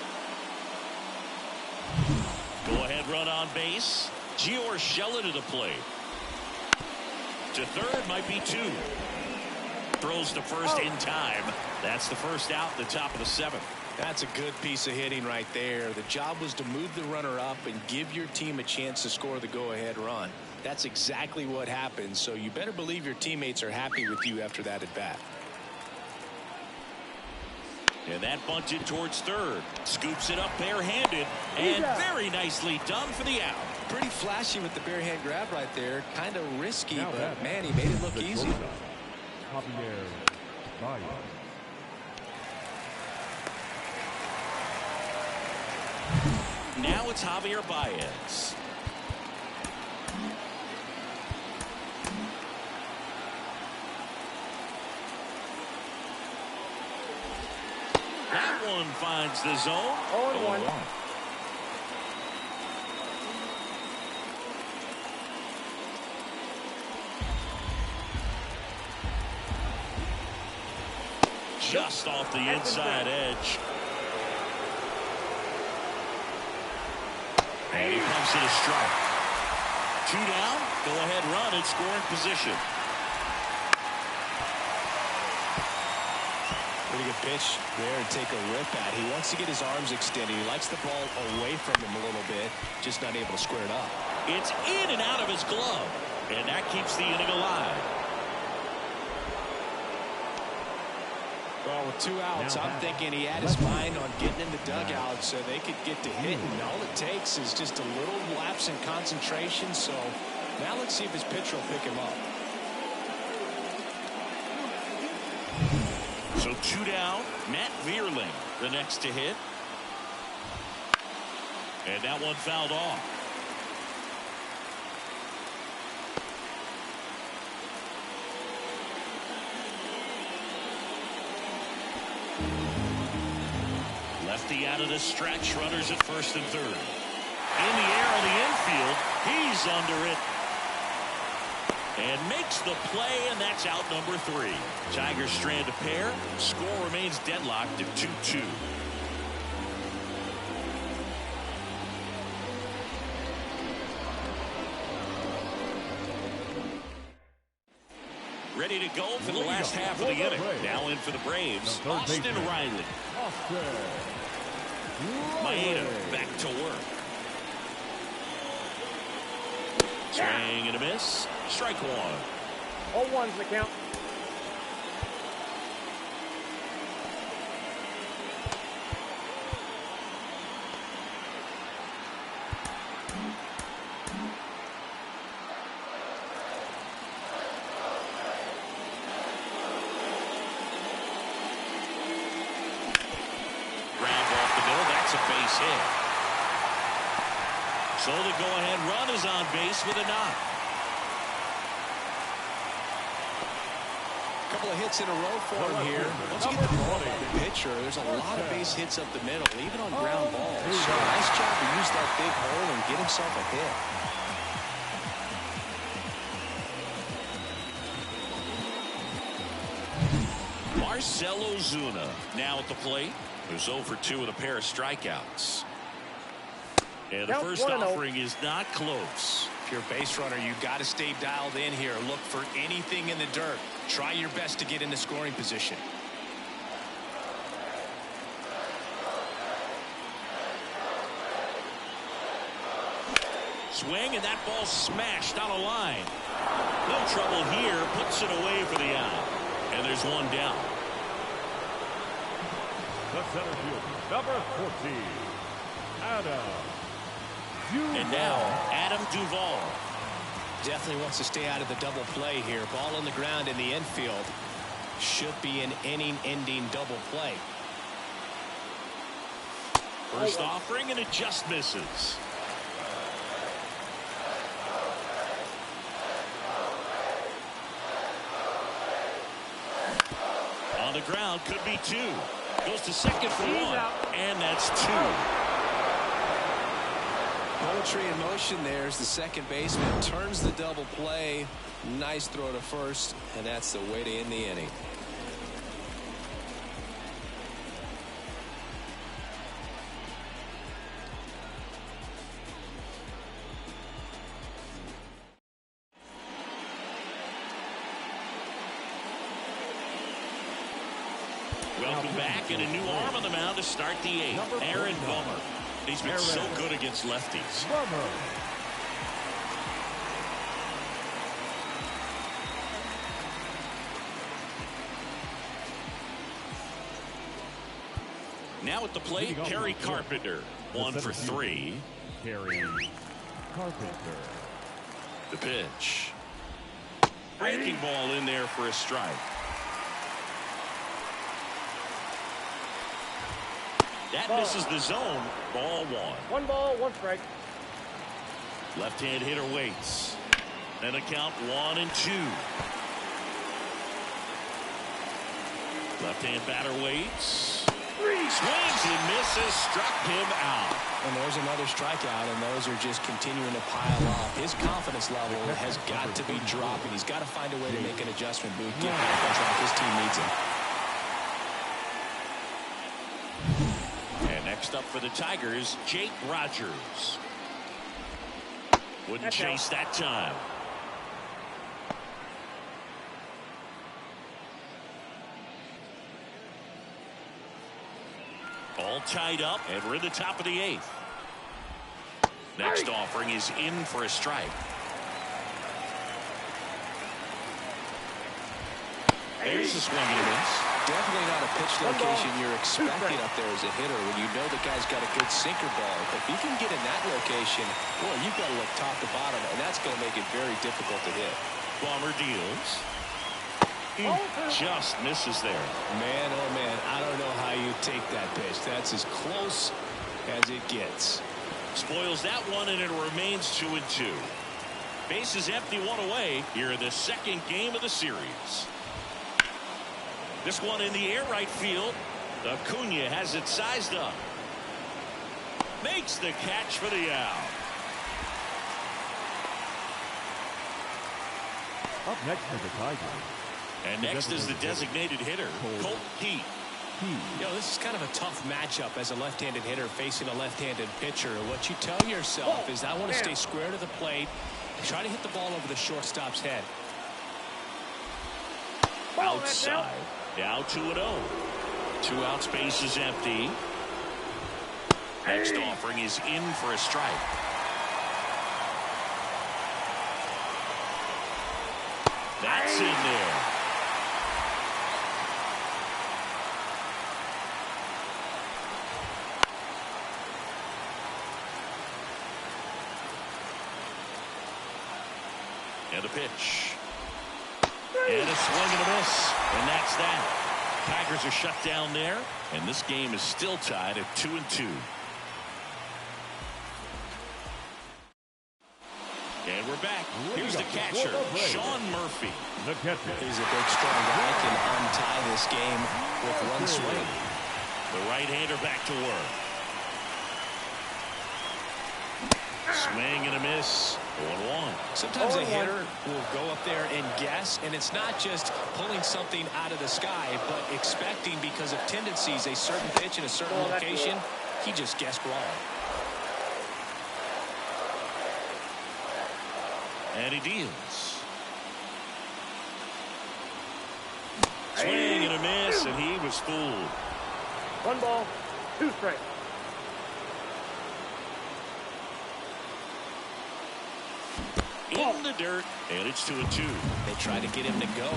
Go-ahead run on base. Gio Urshela to the plate. To third might be 2. Throws to first in time. That's the first out at the top of the 7th. That's a good piece of hitting right there. The job was to move the runner up and give your team a chance to score the go-ahead run. That's exactly what happened, so you better believe your teammates are happy with you after that at-bat. And that bunted towards third. Scoops it up barehanded. And very nicely done for the out. Pretty flashy with the bare hand grab right there. Kind of risky, but man, he made it look easy. Now it's Javier Baez. That one finds the zone. 0-1. Just off the inside edge. And he comes to the strike. 2 down. Go ahead run in scoring position. Pretty good pitch there to take a rip at. He wants to get his arms extended. He likes the ball away from him a little bit. Just not able to square it up. It's in and out of his glove. And that keeps the inning alive. Well, with 2 outs, I'm thinking he had his mind on getting in the dugout so they could get to hitting. All it takes is just a little lapse in concentration. So now let's see if his pitcher will pick him up. So 2 down. Matt Vierling, the next to hit. And that one fouled off. Lefty out of the stretch. Runners at first and third. In the air on the infield. He's under it. And makes the play, and that's out number 3. Tigers strand a pair. Score remains deadlocked at 2-2. Ready to go for the last half of the inning. Now in for the Braves, Austin Riley. Maeda back to work. Swing and a miss. Strike one. 0-1's the count. Base hit. So the go-ahead run is on base with a knock. A couple of hits in a row for him here. Once you get the ball by the pitcher, there's a lot of base hits up the middle, even on ground balls. So nice job to use that big hole and get himself a hit. Marcell Ozuna now at the plate. There's 0 for 2 with a pair of strikeouts. And the first offering is not close. If you're a base runner, you got to stay dialed in here. Look for anything in the dirt. Try your best to get into scoring position. Swing, and that ball smashed out of line. Little trouble here. Puts it away for the out. And there's one down. The center fielder, number 14, Adam Duvall. And now, Adam Duvall. Definitely wants to stay out of the double play here. Ball on the ground in the infield. Should be an inning-ending double play. First offering, and it just misses. On the ground, could be 2. Goes to second for 1, and that's 2. Poetry in motion there as the second baseman turns the double play. Nice throw to first, and that's the way to end the inning. Welcome back, and a new arm on the mound to start the 8th. Aaron Bummer. He's been so good against lefties. Now at the plate, Kerry Carpenter. 1 for 3. Kerry Carpenter. The pitch. Breaking ball in there for a strike. That misses the zone. Ball one. 1 ball, 1 strike. Left-hand hitter waits. And a count 1-2. Left-hand batter waits. Swings and misses. Struck him out. And there's another strikeout, and those are just continuing to pile up. His confidence level has got to be dropping. He's got to find a way to make an adjustment, Booth. Get back on track. His team needs him. And next up for the Tigers, Jake Rogers. Wouldn't chase that time. All tied up, and we're in the top of the 8th. Next offering is in for a strike. There's a swing and a miss. Definitely not a pitch location you're expecting up there as a hitter when you know the guy's got a good sinker ball. But if you can get in that location, boy, you've got to look top to bottom, and that's going to make it very difficult to hit. Bomber deals. Just misses there. Man, oh man, I don't know how you take that pitch. That's as close as it gets. Spoils that one, and it remains 2-2. Bases empty, 1 away here in the 2nd game of the series. This one in the air right field. Acuna has it sized up. Makes the catch for the out. Up next for the Tigers. And next is the designated hitter, Colt Heat. You know, this is kind of a tough matchup as a left-handed hitter facing a left-handed pitcher. What you tell yourself is, I want to stay square to the plate, try to hit the ball over the shortstop's head. Outside. Now 2-0. 2 outs, base is empty. Next offering is in for a strike. That's in there. And a pitch. And a swing and a miss. And that's that. Tigers are shut down there. And this game is still tied at 2-2. And we're back. Here's the catcher, Sean Murphy. The catcher. He's a big, strong guy. Can untie this game with one swing. The right-hander back to work. Swing and a miss. 1-1. Sometimes a hitter will go up there and guess, and it's not just pulling something out of the sky, but expecting, because of tendencies, a certain pitch in a certain location. He just guessed wrong. And he deals. Swing and a miss, and he was fooled. 1 ball, 2 strikes. In the dirt, and it's 2-2. They tried to get him to go,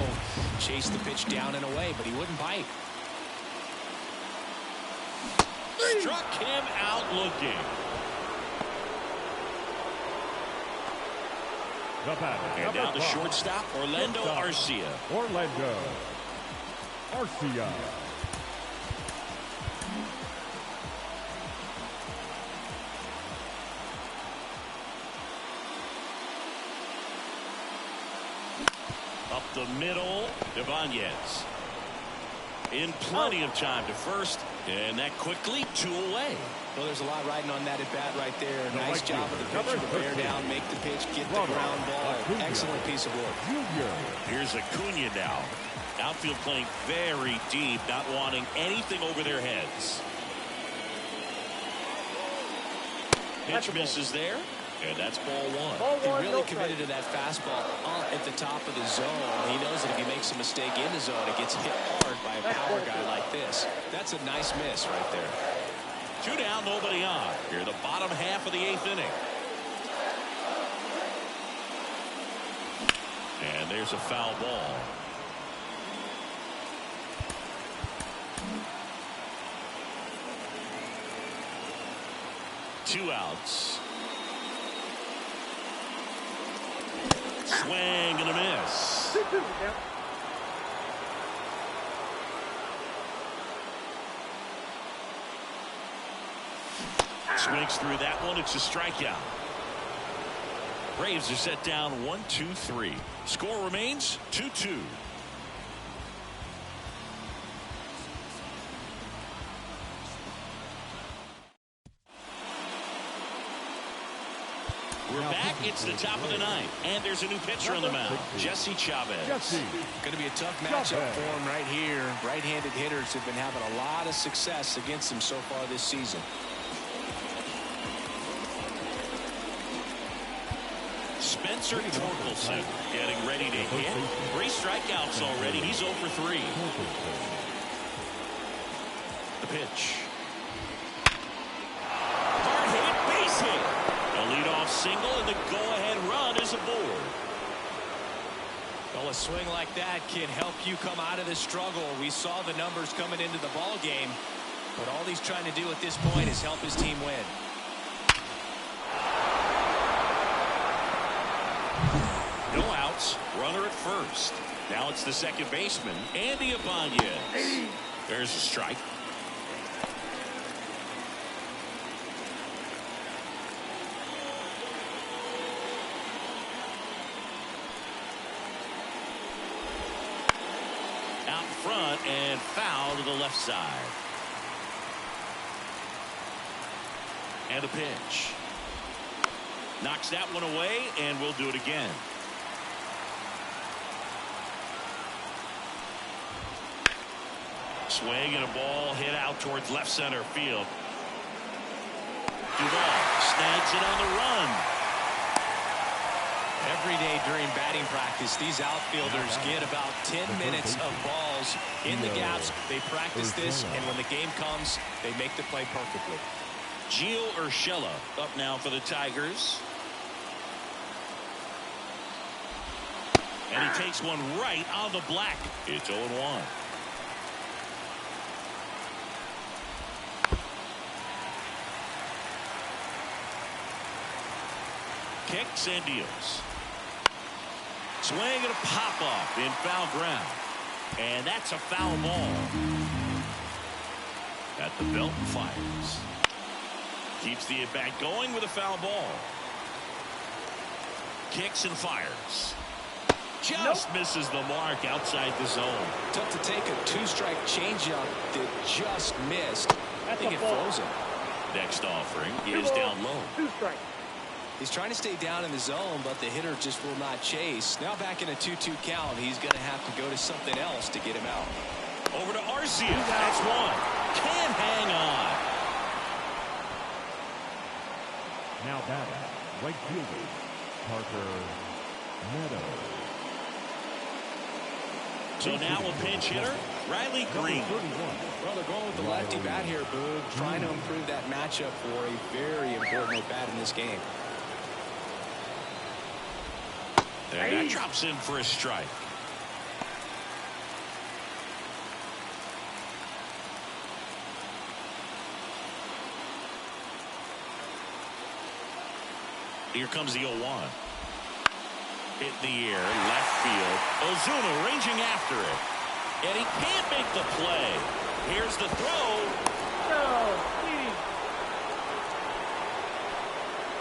chase the pitch down and away, but he wouldn't bite. Struck him out looking. The batter. And now the shortstop, Orlando Arcia. Orlando Arcia. Up the middle, Ibanez. In plenty of time to first, and that quickly 2 away. Well, there's a lot riding on that at bat right there. Nice job of the pitcher to bear down, make the pitch, get the ground ball. Excellent piece of work. Here's Acuna now. Outfield playing very deep, not wanting anything over their heads. Pitch misses there, and that's ball 1. He really committed to that fastball at the top of the zone. He knows that if he makes a mistake in the zone, it gets hit hard by a power guy like this. That's a nice miss right there. 2 down, nobody on. Here, the bottom half of the 8th inning. And there's a foul ball. Two outs. Swing and a miss. Swings through that one. It's a strikeout. Braves are set down 1-2-3. Score remains 2-2. We're back. It's the top of the ninth, and there's a new pitcher on the mound, Jesse Chavez. Going to be a tough matchup for him right here. Right-handed hitters have been having a lot of success against him so far this season. Spencer Torkelson getting ready to hit. 3 strikeouts already. He's 0 for 3. The pitch. Hard hit, base hit. A leadoff single, and the go-ahead run is aboard. Well, a swing like that can help you come out of the struggle. We saw the numbers coming into the ball game, but all he's trying to do at this point is help his team win. No outs, runner at first. Now it's the second baseman, Andy Ibanez. There's a strike. Out front and foul to the left side. And a pitch. Knocks that one away, and we'll do it again. Swing and a ball hit out towards left center field. Duvall snags it on the run. Every day during batting practice, these outfielders get about 10 minutes of balls in the gaps. They practice this, and when the game comes, they make the play perfectly. Gio Urshela up now for the Tigers. And he takes one right on the black. It's 0-1. Kicks and deals. Swing and a pop off in foul ground. And that's a foul ball. At the belt, fires. Keeps the at bat going with a foul ball. Kicks and fires. Just misses the mark outside the zone. Tough to take a 2-strike changeup that just missed. I think it froze him. Next offering is down low. 2 strikes. He's trying to stay down in the zone, but the hitter just will not chase. Now back in a 2-2 count, he's going to have to go to something else to get him out. Over to Arcia. That's one. Can't hang on. Now batting, right fielder, Parker Meadows. So now a pinch hitter, Riley Green. Well, they're going with the lefty bat here, Boog, trying to improve that matchup for a very important at bat in this game. And that drops in for a strike. Here comes the 0-1. Hit in the air, left field. Ozuna ranging after it. And he can't make the play. Here's the throw. No,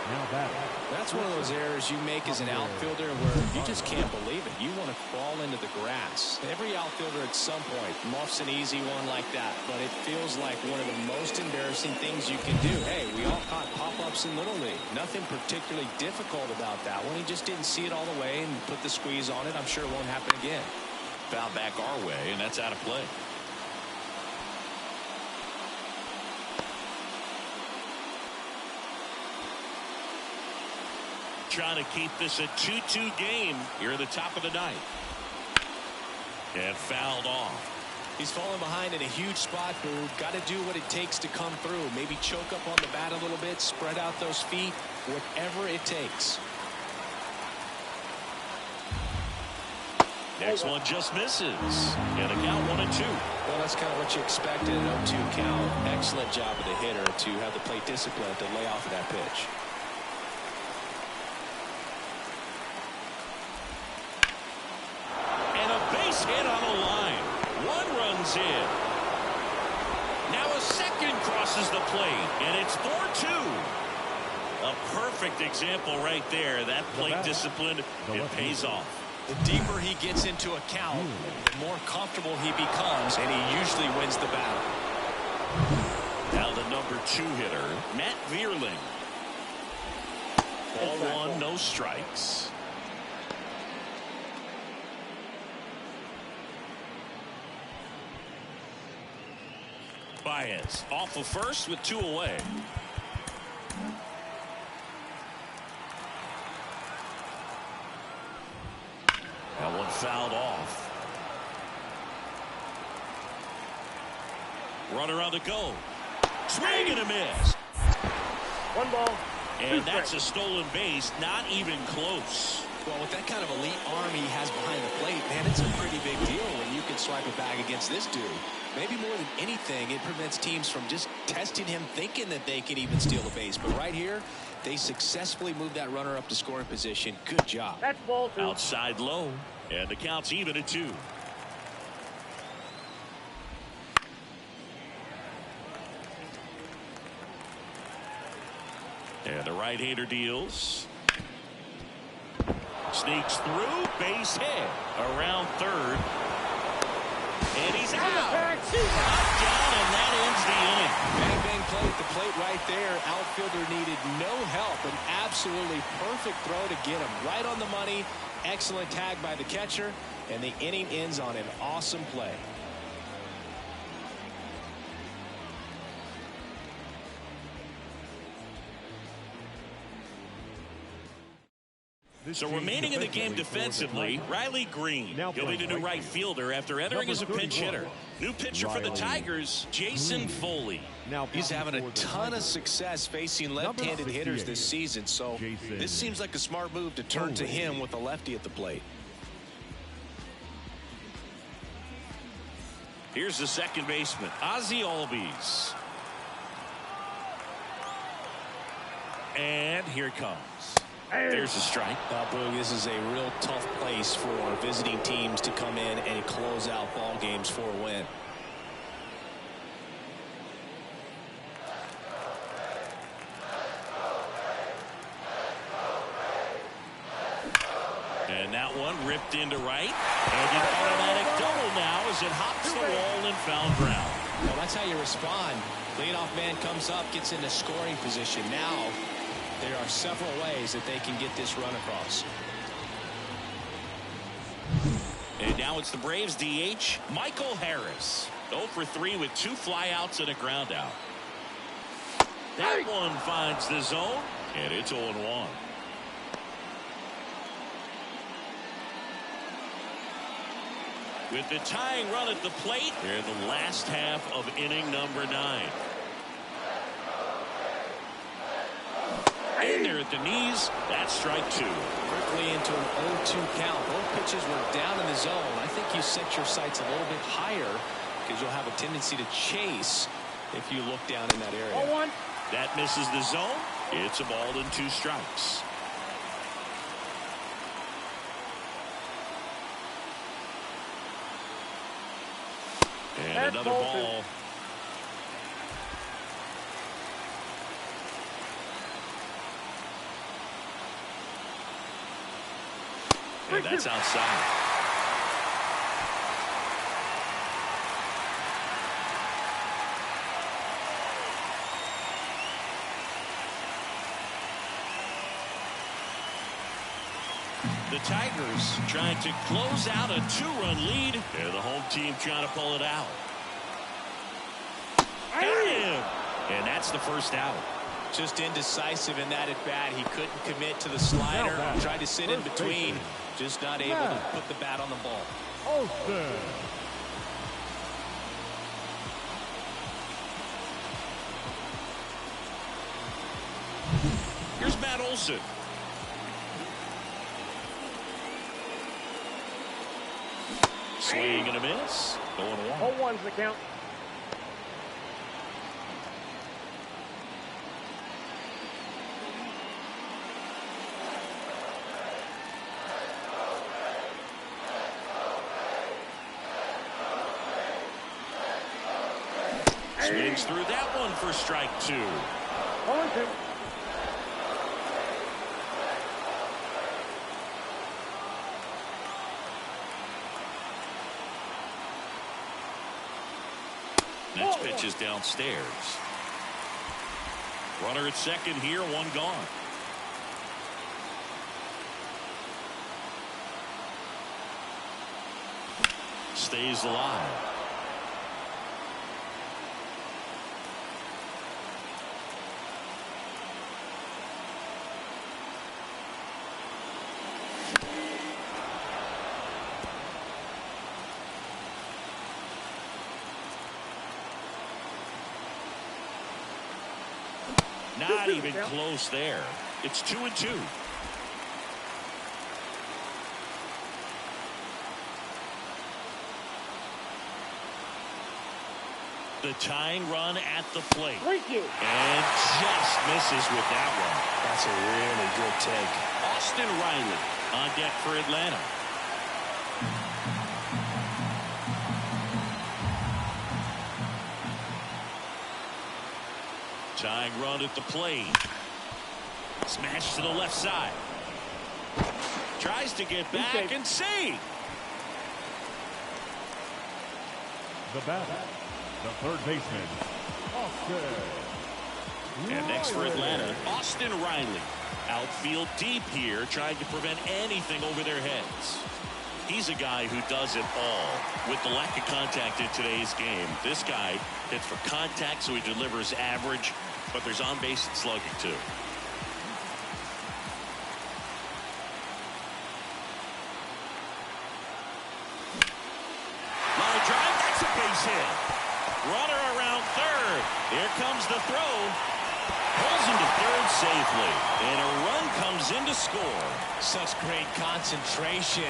Now batting. That's one of those errors you make as an outfielder where you just can't believe it. You want to crawl into the grass. Every outfielder at some point muffs an easy one like that, but it feels like one of the most embarrassing things you can do. Hey, we all caught pop-ups in Little League. Nothing particularly difficult about that one. He just didn't see it all the way and put the squeeze on it. I'm sure it won't happen again. Foul back our way, and that's out of play. Trying to keep this a 2-2 game here at the top of the ninth. And fouled off. He's falling behind in a huge spot, Boo. Got to do what it takes to come through. Maybe choke up on the bat a little bit, spread out those feet, whatever it takes. Next one just misses. And a count 1-2. Well, that's kind of what you expected, an 0-2 count. Excellent job of the hitter to have the plate discipline to lay off of that pitch. And a base hit on the line. One runs in. Now a second crosses the plate, and it's 4-2. A perfect example right there. That plate discipline, it pays off. The deeper he gets into a count, the more comfortable he becomes, and he usually wins the battle. Now the number 2 hitter, Matt Vierling. Ball 1, no strikes. Baez off of first with 2 away. That one fouled off. Runner on the go. Swing and a miss. 1 ball. And that's a stolen base, not even close. Well, with that kind of elite arm he has behind the plate, man, it's a pretty big deal when you can swipe a bag against this dude. Maybe more than anything, it prevents teams from just testing him, thinking that they can even steal a base. But right here, they successfully moved that runner up to scoring position. Good job. That's ball 2. Outside low, and the count's even at 2. And the right-hander deals. Sneaks through, base hit. Around third. And he's out. Knocked down, and that ends the inning. Bang, bang play at the plate right there. Outfielder needed no help. An absolutely perfect throw to get him right on the money. Excellent tag by the catcher. And the inning ends on an awesome play. So remaining in the game defensively, Riley Green. He'll be the new right fielder after entering as a pinch hitter. New pitcher for the Tigers, Jason Foley. He's having a ton of success facing left-handed hitters this season, so this seems like a smart move to turn to him with a lefty at the plate. Here's the second baseman, Ozzie Albies. And here it comes. There's a strike. Boog, this is a real tough place for visiting teams to come in and close out ball games for a win. And that one ripped into right. And an automatic double now as it hops the wall and found ground. Well, that's how you respond. Leadoff man comes up, gets into scoring position. Now there are several ways that they can get this run across. And now it's the Braves DH, Michael Harris. 0 for 3 with 2 flyouts and a ground out. That one finds the zone, and it's 0-1. With the tying run at the plate, they're in the last half of inning number 9. In there at the knees, that's strike 2. Quickly into an 0-2 count. Both pitches were down in the zone. I think you set your sights a little bit higher because you'll have a tendency to chase if you look down in that area. 0-1. That misses the zone. It's a ball and 2 strikes. And That's another ball ball. 2. And that's outside. The Tigers trying to close out a 2-run lead, and the home team trying to pull it out. Got him! And that's the first out. Just indecisive in that at bat. He couldn't commit to the slider. Tried to sit in between. Just not able to put the bat on the ball. Olsen. Here's Matt Olson. Swing and a miss. Going 1. 0-1's the count. Swings through that one for strike 2. 0-2. Next pitch is downstairs. Runner at second here, one gone. Stays alive. Not even close there. It's 2-2. The tying run at the plate. And just misses with that one. That's a really good take. Austin Riley on deck for Atlanta. Tying run at the plate. Smash to the left side. Tries to get back and save. The batter, the third baseman, Austin. And next for Atlanta, Austin Riley. Outfield deep here, trying to prevent anything over their heads. He's a guy who does it all. With the lack of contact in today's game, this guy hits for contact, so he delivers average, but there's on-base and slugging too. Line drive, that's a base hit. Runner around third. Here comes the throw. Pulls him to third safely, and a run comes in to score. Such great concentration.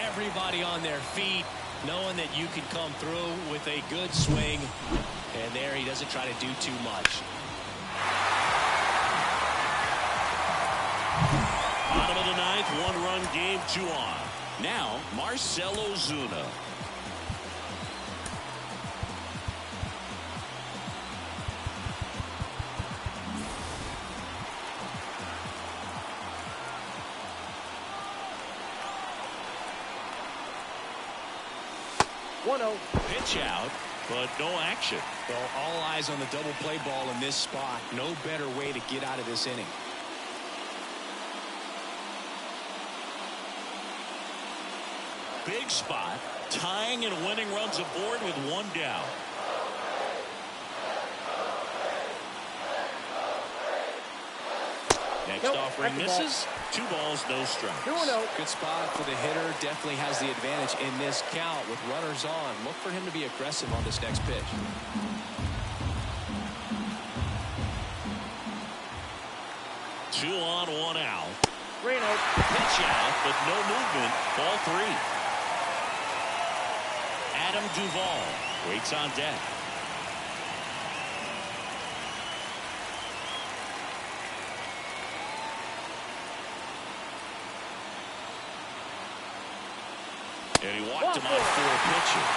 Everybody on their feet, knowing that you can come through with a good swing. And there he doesn't try to do too much. Bottom of the ninth, one-run game, 2 on. Now, Marcell Ozuna. Pitch out, but no action. Well, all eyes on the double play ball in this spot. No better way to get out of this inning. Big spot, tying and winning runs aboard with 1 down. Next offering misses. 2 balls, no strikes. 2-0. Good spot for the hitter. Definitely has the advantage in this count with runners on. Look for him to be aggressive on this next pitch. Two on, 1 out. Pitch out, but no movement. Ball 3. Adam Duvall waits on deck. And he walked him on 4 pitches.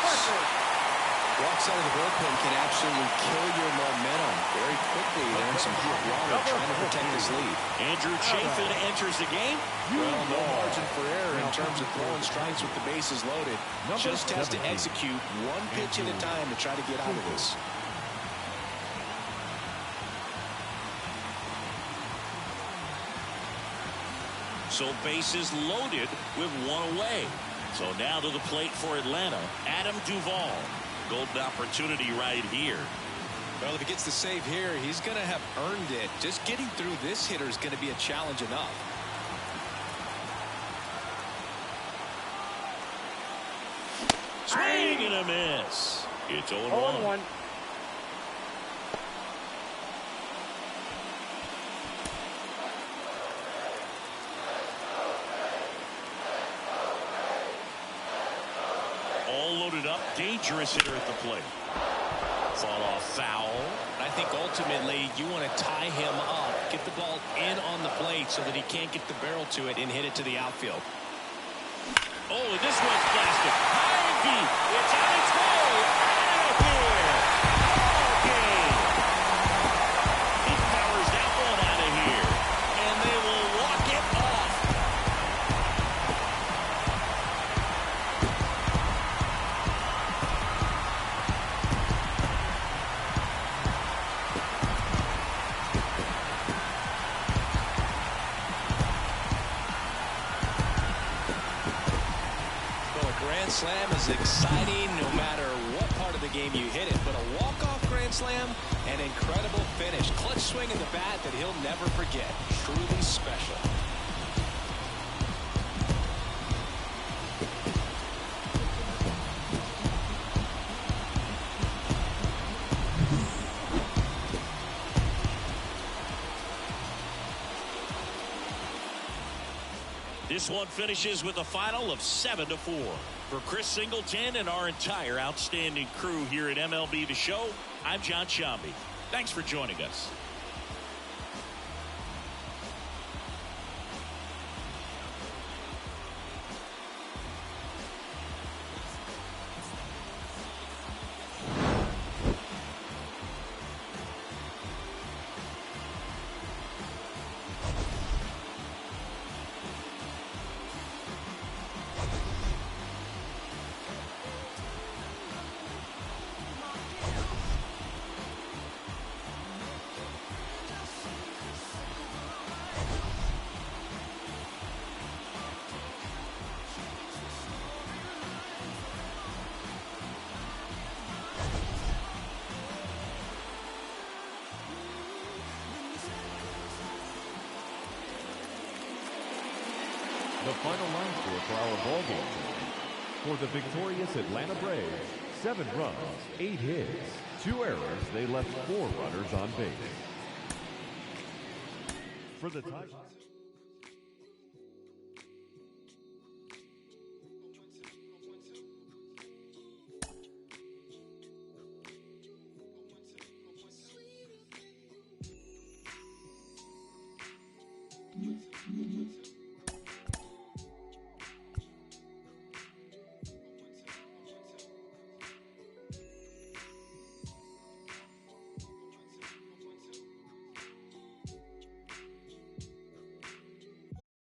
Walks out of the bullpen can absolutely kill your momentum very quickly. They're in some hot water trying to protect this lead. Andrew Chafin enters the game. Well, no margin for error in terms of throwing strikes with the bases loaded. Just has to execute 1 pitch at a time to try to get out of this. So bases loaded with 1 away. So now to the plate for Atlanta, Adam Duvall. Golden opportunity right here. Well, if he gets the save here, he's going to have earned it. Just getting through this hitter is going to be a challenge enough. Swing and a miss. It's 0-1. All loaded up, dangerous hitter at the plate. Fall off foul. I think ultimately you want to tie him up, get the ball in on the plate so that he can't get the barrel to it and hit it to the outfield. Oh, and this one's blasted. High and deep. It's on its way. Out of here. grand slam is exciting no matter what part of the game you hit it, but a walk-off grand slam, an incredible finish. Clutch swing in the bat that he'll never forget. Truly special. This one finishes with a final of 7-4. For Chris Singleton and our entire outstanding crew here at MLB The Show, I'm John Shambi. Thanks for joining us. The final line score for our ball game. For the victorious Atlanta Braves, 7 runs, 8 hits, 2 errors. They left 4 runners on base. For the Tigers.